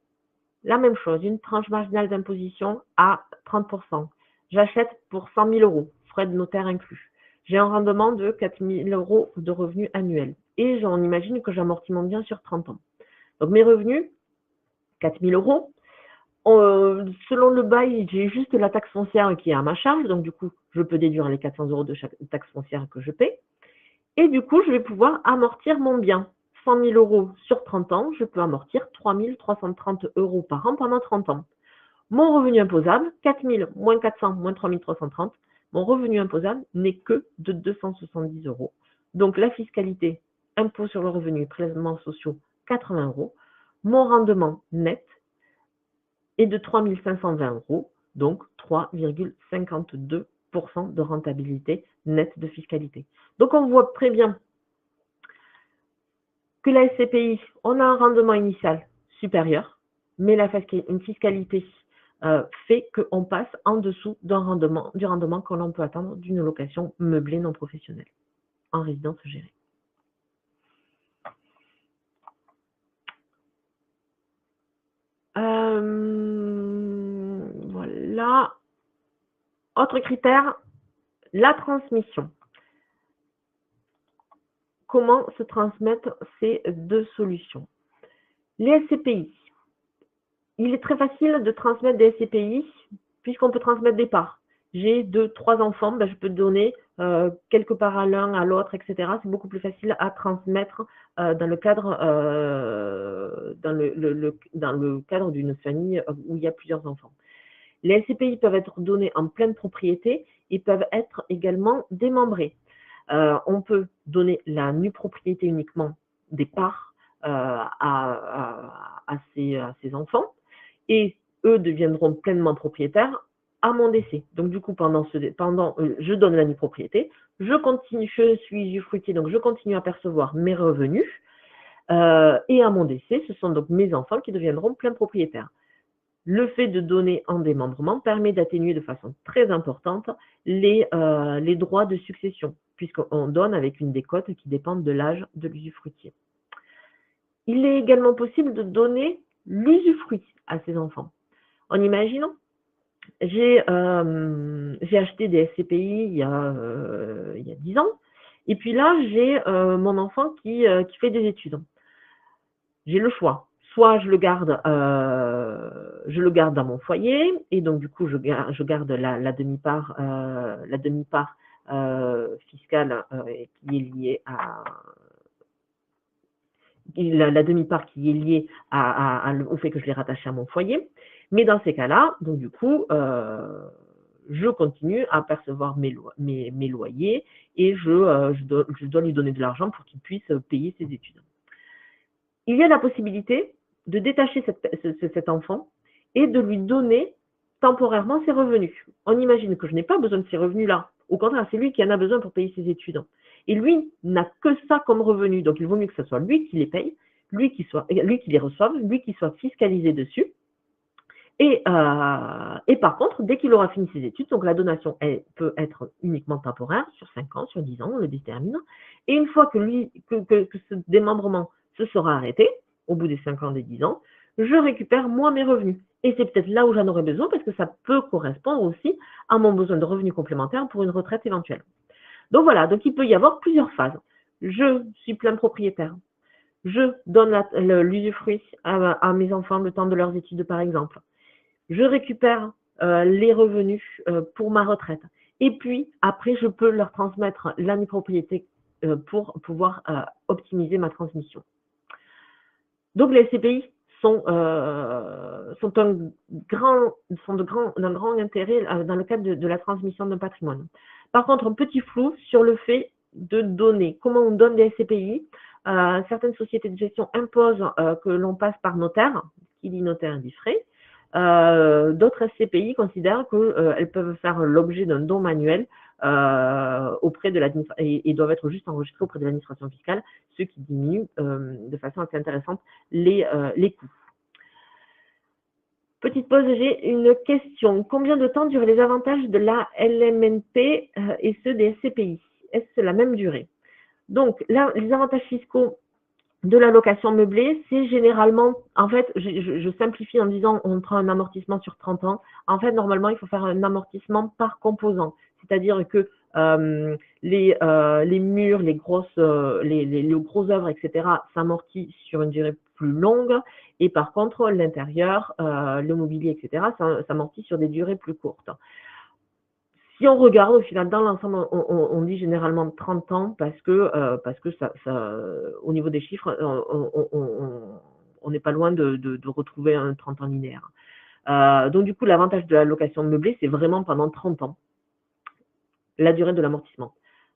la même chose, une tranche marginale d'imposition à 30%. J'achète pour 100 000 €, frais de notaire inclus. J'ai un rendement de 4 000 € de revenus annuels. Et j'en imagine que j'amortis mon bien sur 30 ans. Donc mes revenus, 4 000 €. Selon le bail, j'ai juste la taxe foncière qui est à ma charge, donc du coup, je peux déduire les 400 € de chaque taxe foncière que je paie. Et du coup, je vais pouvoir amortir mon bien. 100 000 € sur 30 ans, je peux amortir 3 330 € par an pendant 30 ans. Mon revenu imposable, 4 000 moins 400 moins 3 330, mon revenu imposable n'est que de 270 €. Donc la fiscalité, impôt sur le revenu et prélèvements sociaux, 80 €. Mon rendement net est de 3 520 €, donc 3,52% de rentabilité nette de fiscalité. Donc on voit très bien que la SCPI, on a un rendement initial supérieur, mais une fiscalité fait qu'on passe en dessous du rendement que l'on peut attendre d'une location meublée non professionnelle en résidence gérée. Voilà. Autre critère, la transmission. Comment se transmettent ces deux solutions? Les SCPI. Il est très facile de transmettre des SCPI puisqu'on peut transmettre des parts. J'ai 2, 3 enfants, je peux donner quelques parts à l'un, à l'autre, etc. C'est beaucoup plus facile à transmettre dans le cadre d'une famille où il y a plusieurs enfants. Les SCPI peuvent être donnés en pleine propriété et peuvent être également démembrés. On peut donner la nue propriété uniquement des parts à ces enfants, et eux deviendront pleinement propriétaires à mon décès. Donc du coup, je donne la nue propriété, je suis usufruitier, donc je continue à percevoir mes revenus, et à mon décès, ce sont donc mes enfants qui deviendront pleins propriétaires. Le fait de donner en démembrement permet d'atténuer de façon très importante les droits de succession, puisqu'on donne avec une décote qui dépend de l'âge de l'usufruitier. Il est également possible de donner l'usufruit à ses enfants. En imaginant, j'ai acheté des SCPI il y a 10 ans, et puis là, j'ai mon enfant qui fait des études. J'ai le choix. Soit je le garde dans mon foyer, et donc du coup je garde la demi-part fiscale qui est liée la demi-part qui est liée au fait que je l'ai rattaché à mon foyer. Mais dans ces cas-là, donc du coup, je continue à percevoir mes loyers, et je dois lui donner de l'argent pour qu'il puisse payer ses études. Il y a la possibilité de détacher cet enfant et de lui donner temporairement ses revenus. On imagine que je n'ai pas besoin de ces revenus-là. Au contraire, c'est lui qui en a besoin pour payer ses études. Et lui n'a que ça comme revenu. Donc, il vaut mieux que ce soit lui qui les paye, lui qui les reçoive, lui qui soit fiscalisé dessus. Et par contre, dès qu'il aura fini ses études, donc la donation peut être uniquement temporaire, sur 5 ans, sur 10 ans, on le détermine. Et une fois que ce démembrement se sera arrêté, au bout des 5 ans, des 10 ans, je récupère moi mes revenus. Et c'est peut-être là où j'en aurai besoin, parce que ça peut correspondre aussi à mon besoin de revenus complémentaires pour une retraite éventuelle. Donc voilà, donc il peut y avoir plusieurs phases. Je suis plein propriétaire. Je donne l'usufruit à mes enfants le temps de leurs études, par exemple. Je récupère les revenus pour ma retraite. Et puis, après, je peux leur transmettre la nue propriété pour pouvoir optimiser ma transmission. Donc, les SCPI sont d'un grand intérêt dans le cadre de la transmission d'un patrimoine. Par contre, un petit flou sur le fait de donner. Comment on donne des SCPI? Certaines sociétés de gestion imposent que l'on passe par notaire. Qui dit notaire dit frais. D'autres SCPI considèrent qu'elles peuvent faire l'objet d'un don manuel auprès de l'administration et doivent être juste enregistrées auprès de l'administration fiscale, ce qui diminue de façon assez intéressante les coûts. Petite pause, j'ai une question. Combien de temps durent les avantages de la LMNP et ceux des SCPI? Est-ce la même durée? Donc là, les avantages fiscaux de la location meublée, c'est généralement, en fait, je simplifie en disant on prend un amortissement sur 30 ans. En fait, normalement, il faut faire un amortissement par composant. C'est-à-dire que les murs, les gros œuvres, etc., s'amortit sur une durée plus longue. Et par contre, l'intérieur, le mobilier, etc., s'amortit sur des durées plus courtes. Si on regarde, au final, dans l'ensemble, on dit généralement 30 ans parce que ça, au niveau des chiffres, on n'est pas loin de retrouver un 30 ans linéaire. Donc, du coup, l'avantage de la location meublée, c'est vraiment pendant 30 ans, la durée de l'amortissement.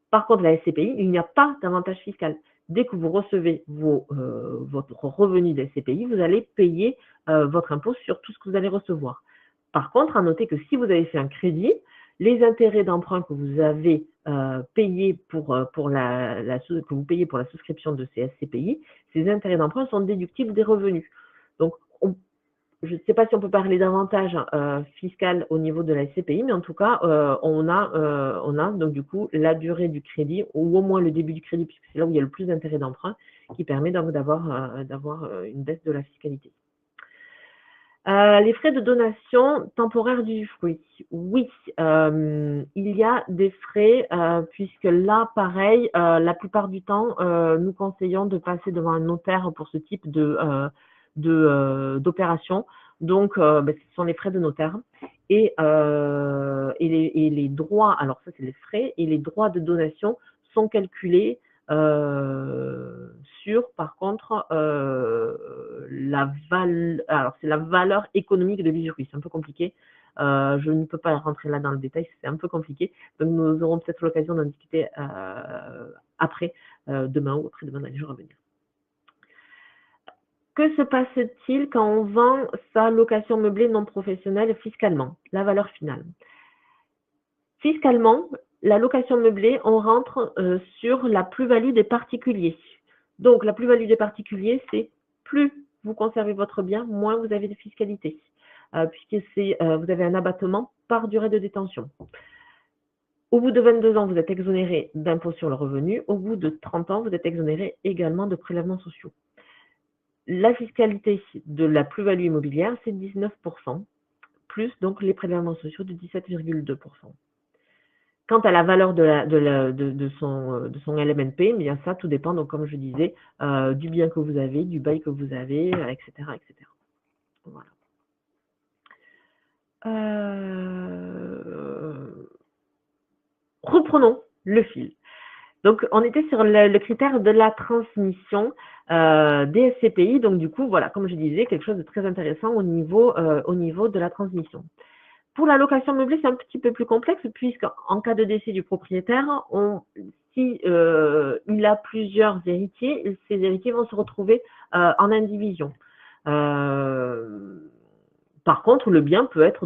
Par contre, la SCPI, il n'y a pas d'avantage fiscal. Dès que vous recevez votre revenu de SCPI, vous allez payer votre impôt sur tout ce que vous allez recevoir. Par contre, à noter que si vous avez fait un crédit, les intérêts d'emprunt que vous avez payés que vous payez pour la souscription de ces SCPI, ces intérêts d'emprunt sont déductibles des revenus. Donc, je ne sais pas si on peut parler d'avantage fiscal au niveau de la SCPI, mais en tout cas, on a donc du coup la durée du crédit, ou au moins le début du crédit, puisque c'est là où il y a le plus d'intérêts d'emprunt, qui permet donc d'avoir une baisse de la fiscalité. Les frais de donation temporaire d'usufruit. Oui, il y a des frais, puisque là, pareil, la plupart du temps, nous conseillons de passer devant un notaire pour ce type d'opération. Donc, ce sont les frais de notaire. Et les droits, alors ça c'est les frais, et les droits de donation sont calculés sur, par contre, alors c'est la valeur économique de l'usufruit. C'est un peu compliqué. Je ne peux pas rentrer là dans le détail, c'est un peu compliqué. Donc, nous aurons peut-être l'occasion d'en discuter après, demain ou après-demain dans les jours à venir. Que se passe-t-il quand on vend sa location meublée non professionnelle fiscalement? La valeur finale. Fiscalement, la location meublée, on rentre sur la plus-value des particuliers. Donc, la plus-value des particuliers, c'est plus vous conservez votre bien, moins vous avez de fiscalité, puisque vous avez un abattement par durée de détention. Au bout de 22 ans, vous êtes exonéré d'impôt sur le revenu. Au bout de 30 ans, vous êtes exonéré également de prélèvements sociaux. La fiscalité de la plus-value immobilière, c'est 19%, plus donc les prélèvements sociaux de 17,2%. Quant à la valeur de son LMNP, eh bien ça, tout dépend, donc, comme je disais, du bien que vous avez, du bail que vous avez, etc. etc. Voilà. Reprenons le fil. Donc, on était sur le critère de la transmission des SCPI. Donc, du coup, voilà, comme je disais, quelque chose de très intéressant au niveau de la transmission. Pour la location meublée, c'est un petit peu plus complexe puisqu'en cas de décès du propriétaire, si il a plusieurs héritiers, ces héritiers vont se retrouver en indivision. Par contre, le bien peut être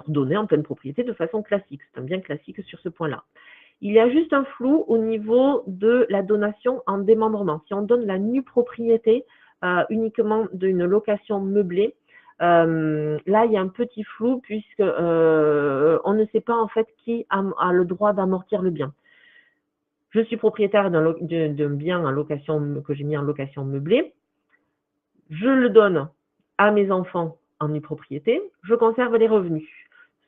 donné en pleine propriété de façon classique. C'est un bien classique sur ce point-là. Il y a juste un flou au niveau de la donation en démembrement. Si on donne la nue propriété uniquement d'une location meublée, là, il y a un petit flou puisque on ne sait pas en fait qui a le droit d'amortir le bien. Je suis propriétaire d'un bien que j'ai mis en location meublée. Je le donne à mes enfants en nue propriété. Je conserve les revenus.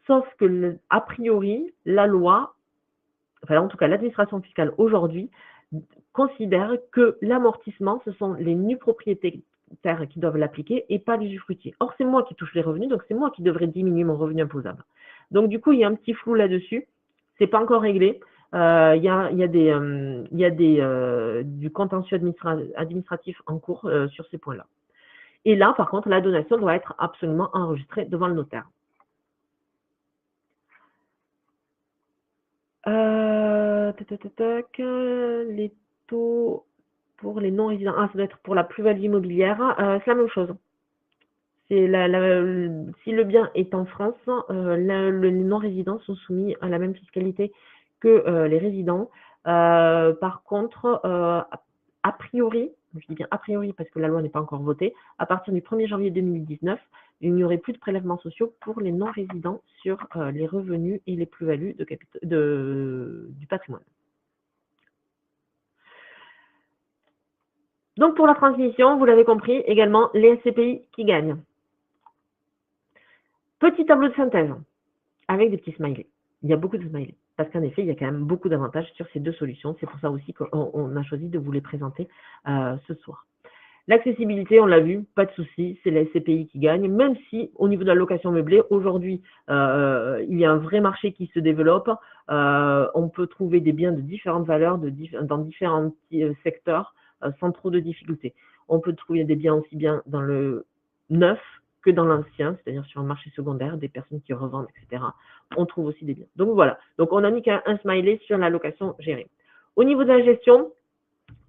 Sauf que, a priori, la loi, enfin en tout cas l'administration fiscale aujourd'hui, considère que l'amortissement, ce sont les nus propriétaires qui doivent l'appliquer et pas les usufruitiers. Or, c'est moi qui touche les revenus, donc c'est moi qui devrais diminuer mon revenu imposable. Donc, du coup, il y a un petit flou là-dessus. C'est pas encore réglé. Il y a du contentieux administratif en cours sur ces points-là. Et là, par contre, la donation doit être absolument enregistrée devant le notaire. Les taux pour les non-résidents. Ah, ça doit être pour la plus-value immobilière. C'est la même chose. Si le bien est en France, les non-résidents sont soumis à la même fiscalité que les résidents. Par contre, a priori, je dis bien a priori parce que la loi n'est pas encore votée, à partir du 1er janvier 2019, il n'y aurait plus de prélèvements sociaux pour les non-résidents sur les revenus et les plus-values du patrimoine. Donc pour la transmission, vous l'avez compris, également les SCPI qui gagnent. Petit tableau de synthèse avec des petits smileys. Il y a beaucoup de smileys parce qu'en effet, il y a quand même beaucoup d'avantages sur ces deux solutions. C'est pour ça aussi qu'on a choisi de vous les présenter ce soir. L'accessibilité, on l'a vu, pas de souci, c'est la SCPI qui gagne, même si au niveau de la location meublée, aujourd'hui, il y a un vrai marché qui se développe. On peut trouver des biens de différentes valeurs dans différents secteurs sans trop de difficultés. On peut trouver des biens aussi bien dans le neuf que dans l'ancien, c'est-à-dire sur un marché secondaire, des personnes qui revendent, etc. On trouve aussi des biens. Donc voilà, donc on a mis qu'un smiley sur la location gérée. Au niveau de la gestion,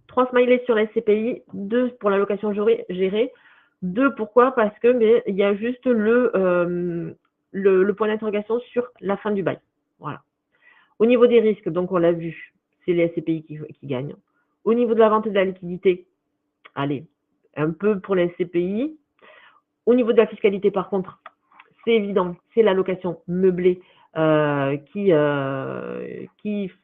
3 smileys sur la SCPI, 2 pour la location gérée. 2 pourquoi? Parce que il y a juste le point d'interrogation sur la fin du bail. Voilà. Au niveau des risques, donc on l'a vu, c'est les SCPI qui gagnent. Au niveau de la vente et de la liquidité, allez, un peu pour les SCPI. Au niveau de la fiscalité, par contre, c'est évident, c'est la location meublée qui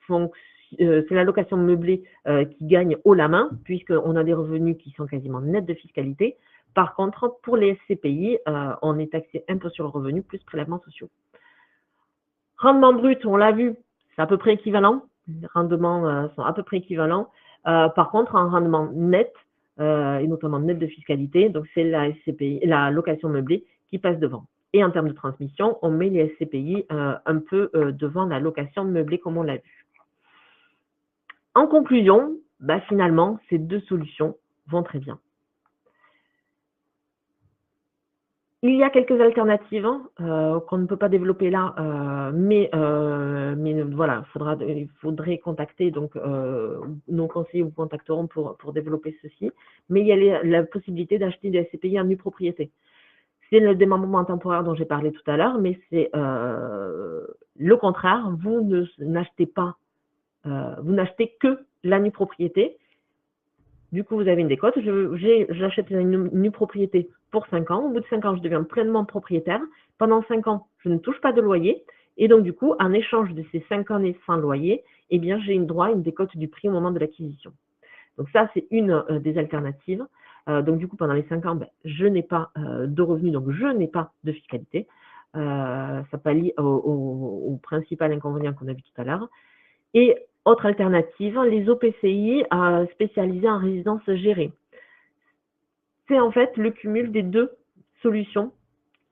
fonctionne. C'est la location meublée qui gagne haut la main, puisqu'on a des revenus qui sont quasiment nets de fiscalité. Par contre, pour les SCPI, on est taxé impôt sur le revenu plus prélèvements sociaux. Rendement brut, on l'a vu, c'est à peu près équivalent. Les rendements sont à peu près équivalents. Par contre, en rendement net, et notamment net de fiscalité, donc c'est la SCPI, la location meublée qui passe devant. Et en termes de transmission, on met les SCPI un peu devant la location meublée comme on l'a vu. En conclusion, finalement, ces deux solutions vont très bien. Il y a quelques alternatives qu'on ne peut pas développer là, mais voilà, il faudrait contacter donc nos conseillers vous contacteront pour développer ceci. Mais il y a la possibilité d'acheter des SCPI en nue propriété. C'est le démembrement temporaire dont j'ai parlé tout à l'heure, mais c'est le contraire. Vous n'achetez pas, vous n'achetez que la nue propriété. Du coup, vous avez une décote. J'achète une nue propriété pour 5 ans. Au bout de 5 ans, je deviens pleinement propriétaire. Pendant 5 ans, je ne touche pas de loyer. Et donc, du coup, en échange de ces 5 années sans loyer, eh bien, j'ai une droit à une décote du prix au moment de l'acquisition. Donc ça, c'est une des alternatives. Donc du coup, pendant les 5 ans, je n'ai pas de revenus, donc je n'ai pas de fiscalité. Ça pallie au principal inconvénient qu'on a vu tout à l'heure. Et autre alternative, les OPCI spécialisés en résidence gérée. C'est en fait le cumul des deux solutions.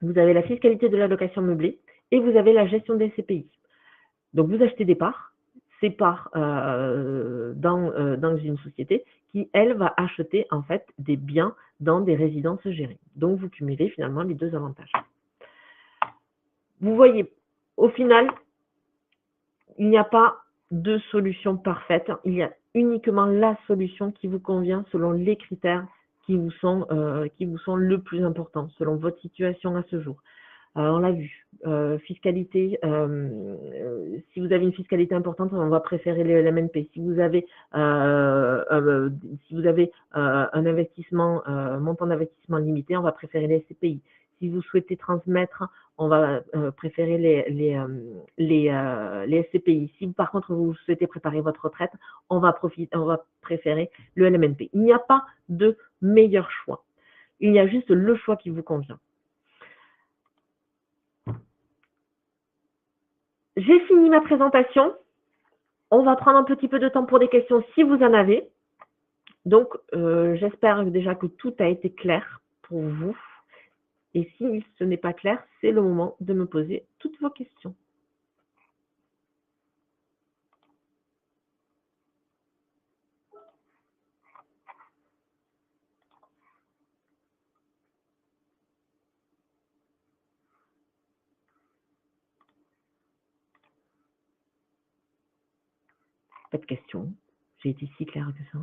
Vous avez la fiscalité de la location meublée et vous avez la gestion des SCPI. Donc vous achetez des parts, ces parts dans une société qui, elle, va acheter en fait des biens dans des résidences gérées. Donc vous cumulez finalement les deux avantages. Vous voyez, au final, il n'y a pas de solution parfaite. Il y a uniquement la solution qui vous convient selon les critères qui vous sont le plus importants, selon votre situation à ce jour. On l'a vu, fiscalité, si vous avez une fiscalité importante, on va préférer les LMNP. Si vous avez un investissement, montant d'investissement limité, on va préférer les SCPI. Si vous souhaitez transmettre, on va préférer les SCPI. Si par contre vous souhaitez préparer votre retraite, on va préférer le LMNP. Il n'y a pas de meilleur choix. Il y a juste le choix qui vous convient. J'ai fini ma présentation. On va prendre un petit peu de temps pour des questions si vous en avez. Donc, j'espère déjà que tout a été clair pour vous. Et si ce n'est pas clair, c'est le moment de me poser toutes vos questions. Pas de questions. J'ai été si claire que ça.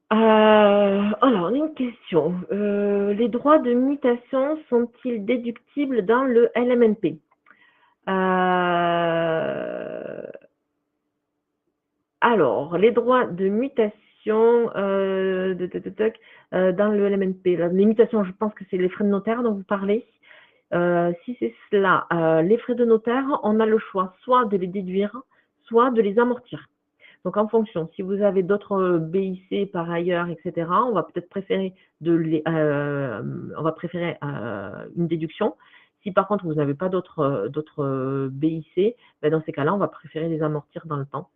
Ah. Alors, une question. Les droits de mutation sont-ils déductibles dans le LMNP? Alors, les droits de mutation dans le LMNP. Les mutations, je pense que c'est les frais de notaire dont vous parlez. Si c'est cela, les frais de notaire, on a le choix soit de les déduire, soit de les amortir. Donc, en fonction, si vous avez d'autres BIC par ailleurs, etc., on va peut-être préférer une déduction. Si par contre, vous n'avez pas d'autres BIC, dans ces cas-là, on va préférer les amortir dans le temps.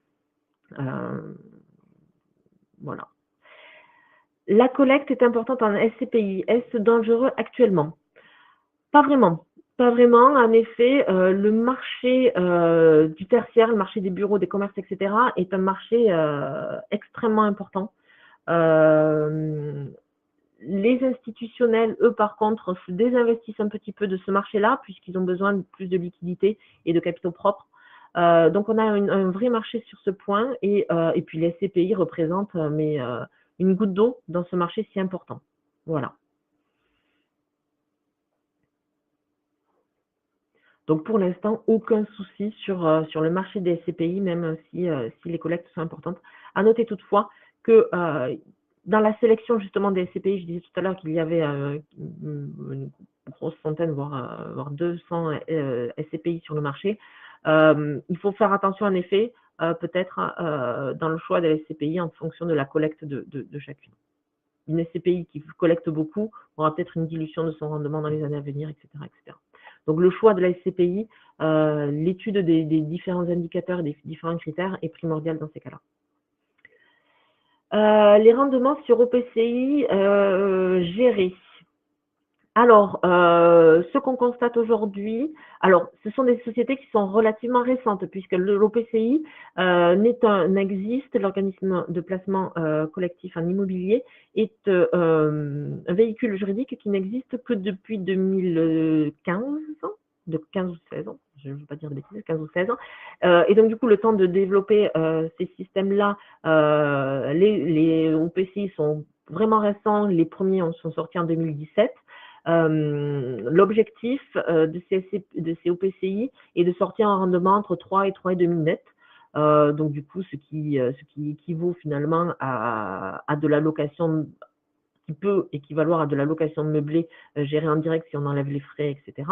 Voilà. La collecte est importante en SCPI. Est-ce dangereux actuellement? Pas vraiment. Pas vraiment. En effet, le marché du tertiaire, le marché des bureaux, des commerces, etc., est un marché extrêmement important. Les institutionnels, eux, par contre, se désinvestissent un petit peu de ce marché-là, puisqu'ils ont besoin de plus de liquidités et de capitaux propres. Donc, on a un vrai marché sur ce point, et puis les SCPI représentent une goutte d'eau dans ce marché si important. Voilà. Donc, pour l'instant, aucun souci sur le marché des SCPI, même si les collectes sont importantes. À noter toutefois que dans la sélection justement des SCPI, je disais tout à l'heure qu'il y avait une grosse centaine, voire 200 SCPI sur le marché. Il faut faire attention en effet, peut-être dans le choix des SCPI en fonction de la collecte de chacune. Une SCPI qui collecte beaucoup aura peut-être une dilution de son rendement dans les années à venir, etc. etc. Donc le choix de la SCPI, l'étude des différents indicateurs, des différents critères est primordial dans ces cas-là. Les rendements sur OPCI gérés. Alors, ce qu'on constate aujourd'hui, alors ce sont des sociétés qui sont relativement récentes puisque l'OPCI n'existe, l'organisme de placement collectif en immobilier est un véhicule juridique qui n'existe que depuis 2015, de 15 ou 16 ans, je ne veux pas dire de bêtises, 15 ou 16 ans. Et donc du coup, le temps de développer ces systèmes-là, les OPCI sont vraiment récents, les premiers sont sortis en 2017. L'objectif de ces OPCI est de sortir un rendement entre 3 et 3,5 net. Donc du coup, ce qui équivaut finalement à de la location, qui peut équivaloir à de la location meublée gérée en direct si on enlève les frais, etc.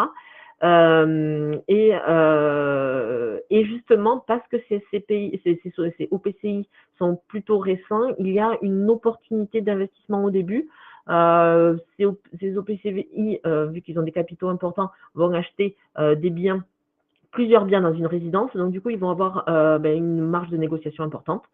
Et justement, parce que ces OPCI sont plutôt récents, il y a une opportunité d'investissement au début. Ces OPCI, vu qu'ils ont des capitaux importants, vont acheter plusieurs biens dans une résidence. Donc, du coup, ils vont avoir une marge de négociation importante.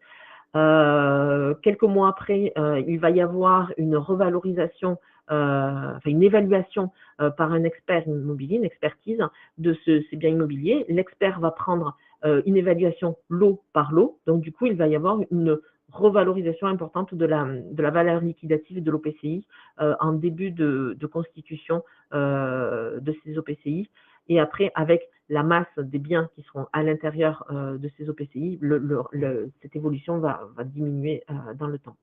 Quelques mois après, il va y avoir une revalorisation, une évaluation par un expert immobilier, une expertise de ces biens immobiliers. L'expert va prendre une évaluation lot par lot. Donc, du coup, il va y avoir une revalorisation importante de la valeur liquidative de l'OPCI en début de constitution de ces OPCI. Et après, avec la masse des biens qui seront à l'intérieur de ces OPCI, cette évolution va diminuer dans le temps.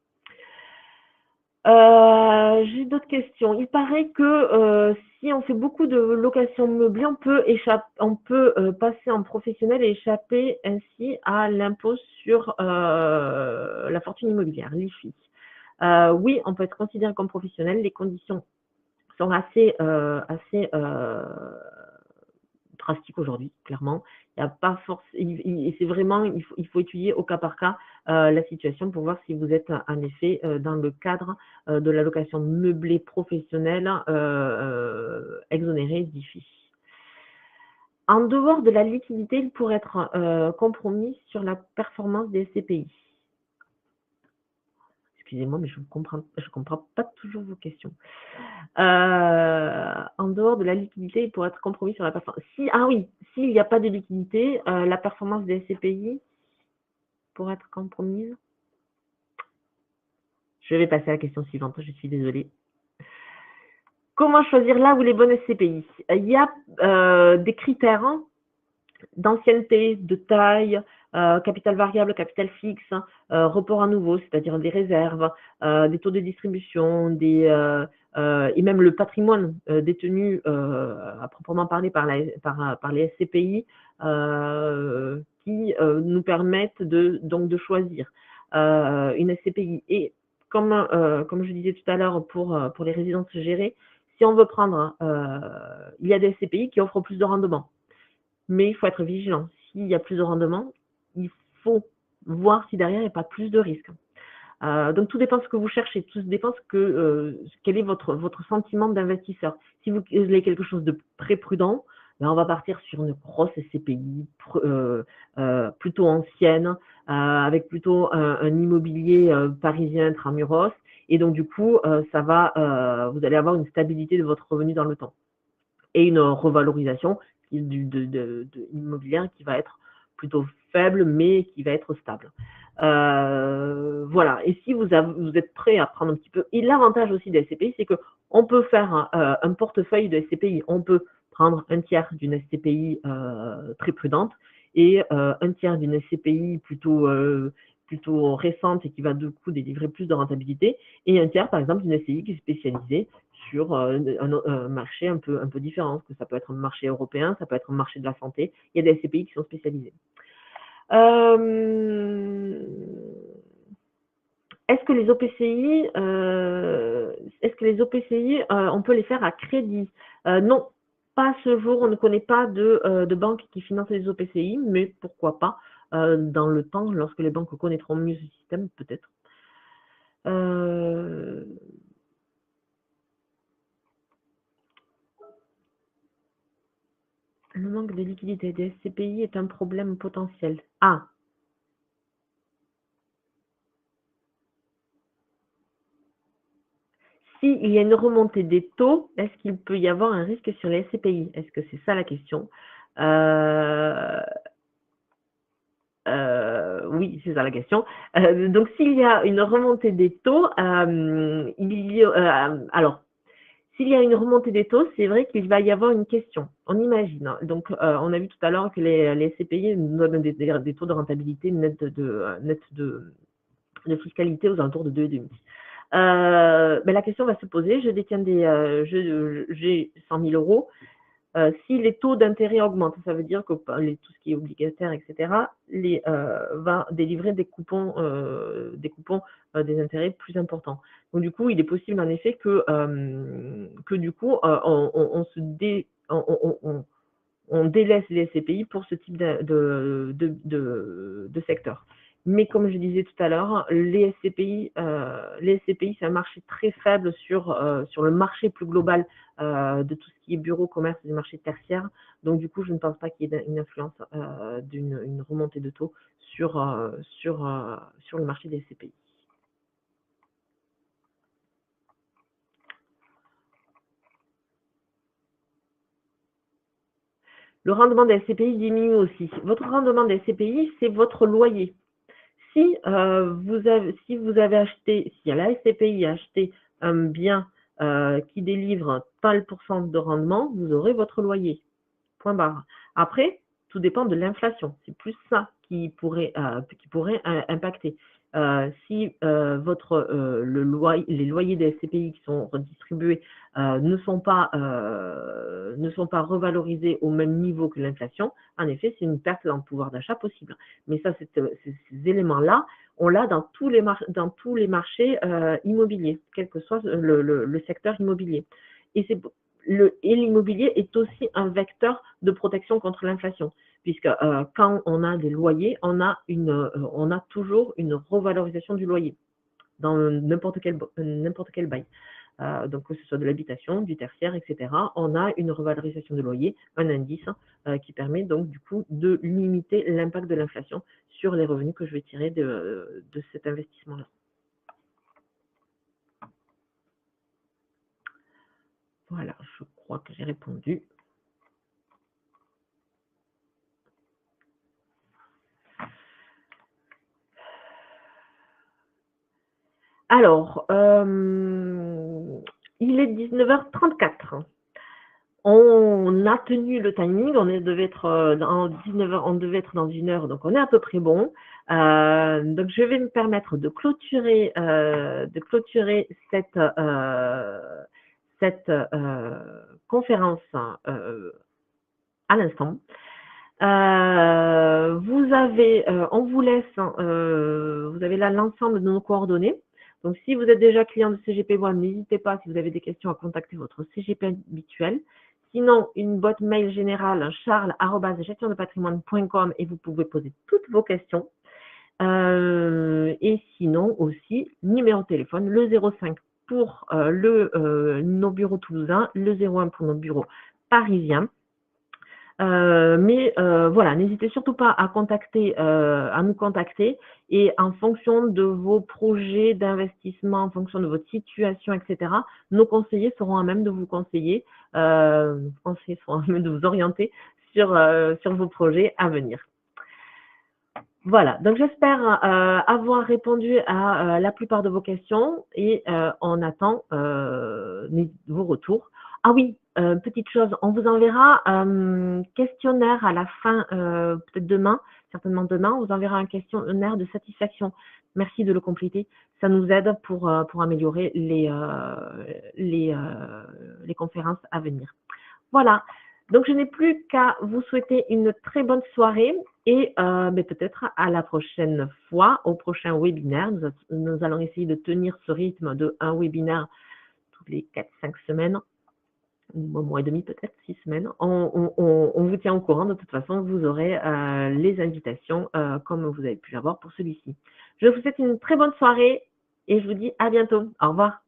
J'ai d'autres questions. Il paraît que si on fait beaucoup de location meublée, on peut passer en professionnel et échapper ainsi à l'impôt sur la fortune immobilière, l'IFI. Oui, on peut être considéré comme professionnel. Les conditions sont assez drastique aujourd'hui, clairement. Il n'y a pas et c'est vraiment, il faut étudier au cas par cas la situation pour voir si vous êtes en effet dans le cadre de la location meublée professionnelle exonérée d'IFI. En dehors de la liquidité, il pourrait être compromis sur la performance des SCPI. Excusez-moi, mais je comprends pas toujours vos questions. En dehors de la liquidité, il pourrait être compromis sur la performance. S'il n'y a pas de liquidité, la performance des SCPI pourrait être compromise. Je vais passer à la question suivante, je suis désolée. Comment choisir là où les bonnes SCPI? Il y a des critères d'ancienneté, de taille, capital variable, capital fixe, report à nouveau, c'est-à-dire des réserves, des taux de distribution, et même le patrimoine détenu à proprement parler par les SCPI qui nous permettent donc de choisir une SCPI. Et comme je disais tout à l'heure pour les résidences gérées, si on veut prendre, il y a des SCPI qui offrent plus de rendement. Mais il faut être vigilant. S'il y a plus de rendement, il faut voir si derrière il n'y a pas plus de risques. Donc tout dépend de ce que vous cherchez, tout dépend quel est votre sentiment d'investisseur. Si vous voulez quelque chose de très prudent, on va partir sur une grosse SCPI plutôt ancienne, avec plutôt un immobilier parisien intramuros. Et donc du coup, vous allez avoir une stabilité de votre revenu dans le temps et une revalorisation immobilière qui va être plutôt faible, mais qui va être stable. Voilà. Et si vous êtes prêt à prendre un petit peu, et l'avantage aussi des SCPI, c'est qu'on peut faire un portefeuille de SCPI. On peut prendre un tiers d'une SCPI très prudente et un tiers d'une SCPI plutôt récente et qui va du coup délivrer plus de rentabilité, et un tiers par exemple d'une SCI qui est spécialisée sur un marché un peu différent, parce que ça peut être un marché européen, ça peut être un marché de la santé. Il y a des SCPI qui sont spécialisés. Est-ce que les OPCI, on peut les faire à crédit? Non, pas à ce jour. On ne connaît pas de banque qui finance les OPCI, mais pourquoi pas dans le temps, lorsque les banques connaîtront mieux ce système, peut-être. Le manque de liquidité des SCPI est un problème potentiel. Ah, s'il y a une remontée des taux, est-ce qu'il peut y avoir un risque sur les SCPI? Est-ce que c'est ça la question? Oui, c'est ça la question. Donc s'il y a une remontée des taux, alors s'il y a une remontée des taux, c'est vrai qu'il va y avoir une question. On imagine, hein. Donc, on a vu tout à l'heure que les SCPI nous donnent des taux de rentabilité net de fiscalité aux alentours de 2,5. Ben, la question va se poser, j'ai 100 000 euros. Si les taux d'intérêt augmentent, ça veut dire que tout ce qui est obligataire, etc., va délivrer des coupons, des intérêts plus importants. Donc du coup, il est possible en effet que du coup, on délaisse les SCPI pour ce type de secteur. Mais comme je disais tout à l'heure, les SCPI, c'est un marché très faible sur le marché plus global de tout ce qui est bureau, commerce et du marché tertiaire. Donc du coup, je ne pense pas qu'il y ait une influence d'une remontée de taux sur le marché des SCPI. Le rendement des SCPI diminue aussi. Votre rendement des SCPI, c'est votre loyer. Si vous avez acheté, si la SCPI a acheté un bien qui délivre tel pourcent de rendement, vous aurez votre loyer. Point barre. Après, tout dépend de l'inflation. C'est plus ça qui pourrait impacter. Si les loyers des SCPI qui sont redistribués ne sont pas revalorisés au même niveau que l'inflation, en effet, c'est une perte dans le pouvoir d'achat possible. Mais ça, ces éléments-là, on l'a dans tous les marchés immobiliers, quel que soit le secteur immobilier. Et l'immobilier est aussi un vecteur de protection contre l'inflation, puisque quand on a des loyers, on a toujours une revalorisation du loyer dans n'importe quel bail. Donc que ce soit de l'habitation, du tertiaire, etc., on a une revalorisation de loyer, un indice qui permet donc du coup de limiter l'impact de l'inflation sur les revenus que je vais tirer de cet investissement-là. Voilà, je crois que j'ai répondu. Alors, il est 19h34. On a tenu le timing, on devait être dans 19h, on devait être dans 1 heure, donc on est à peu près bon. Donc je vais me permettre de clôturer cette conférence à l'instant. On vous laisse, vous avez là l'ensemble de nos coordonnées. Donc, si vous êtes déjà client de CGP One, n'hésitez pas, si vous avez des questions, à contacter votre CGP habituel. Sinon, une boîte mail générale, charles@gestiondepatrimoine.com, et vous pouvez poser toutes vos questions. Et sinon aussi, numéro de téléphone, le 05 pour nos bureaux toulousains, le 01 pour nos bureaux parisiens. Voilà, n'hésitez surtout pas à nous contacter, et en fonction de vos projets d'investissement, en fonction de votre situation, etc., nos conseillers seront à même de vous conseiller, nos conseillers seront à même de vous orienter sur vos projets à venir. Voilà, donc j'espère avoir répondu à la plupart de vos questions, et on attend vos retours. Ah oui, petite chose, on vous enverra un questionnaire à la fin, peut-être demain, certainement demain, on vous enverra un questionnaire de satisfaction. Merci de le compléter, ça nous aide pour améliorer les conférences à venir. Voilà, donc je n'ai plus qu'à vous souhaiter une très bonne soirée, et peut-être à la prochaine fois, au prochain webinaire. Nous allons essayer de tenir ce rythme de un webinaire toutes les 4-5 semaines, ou un mois et demi, peut-être 6 semaines. On vous tient au courant. De toute façon, vous aurez les invitations comme vous avez pu l'avoir pour celui-ci. Je vous souhaite une très bonne soirée et je vous dis à bientôt. Au revoir.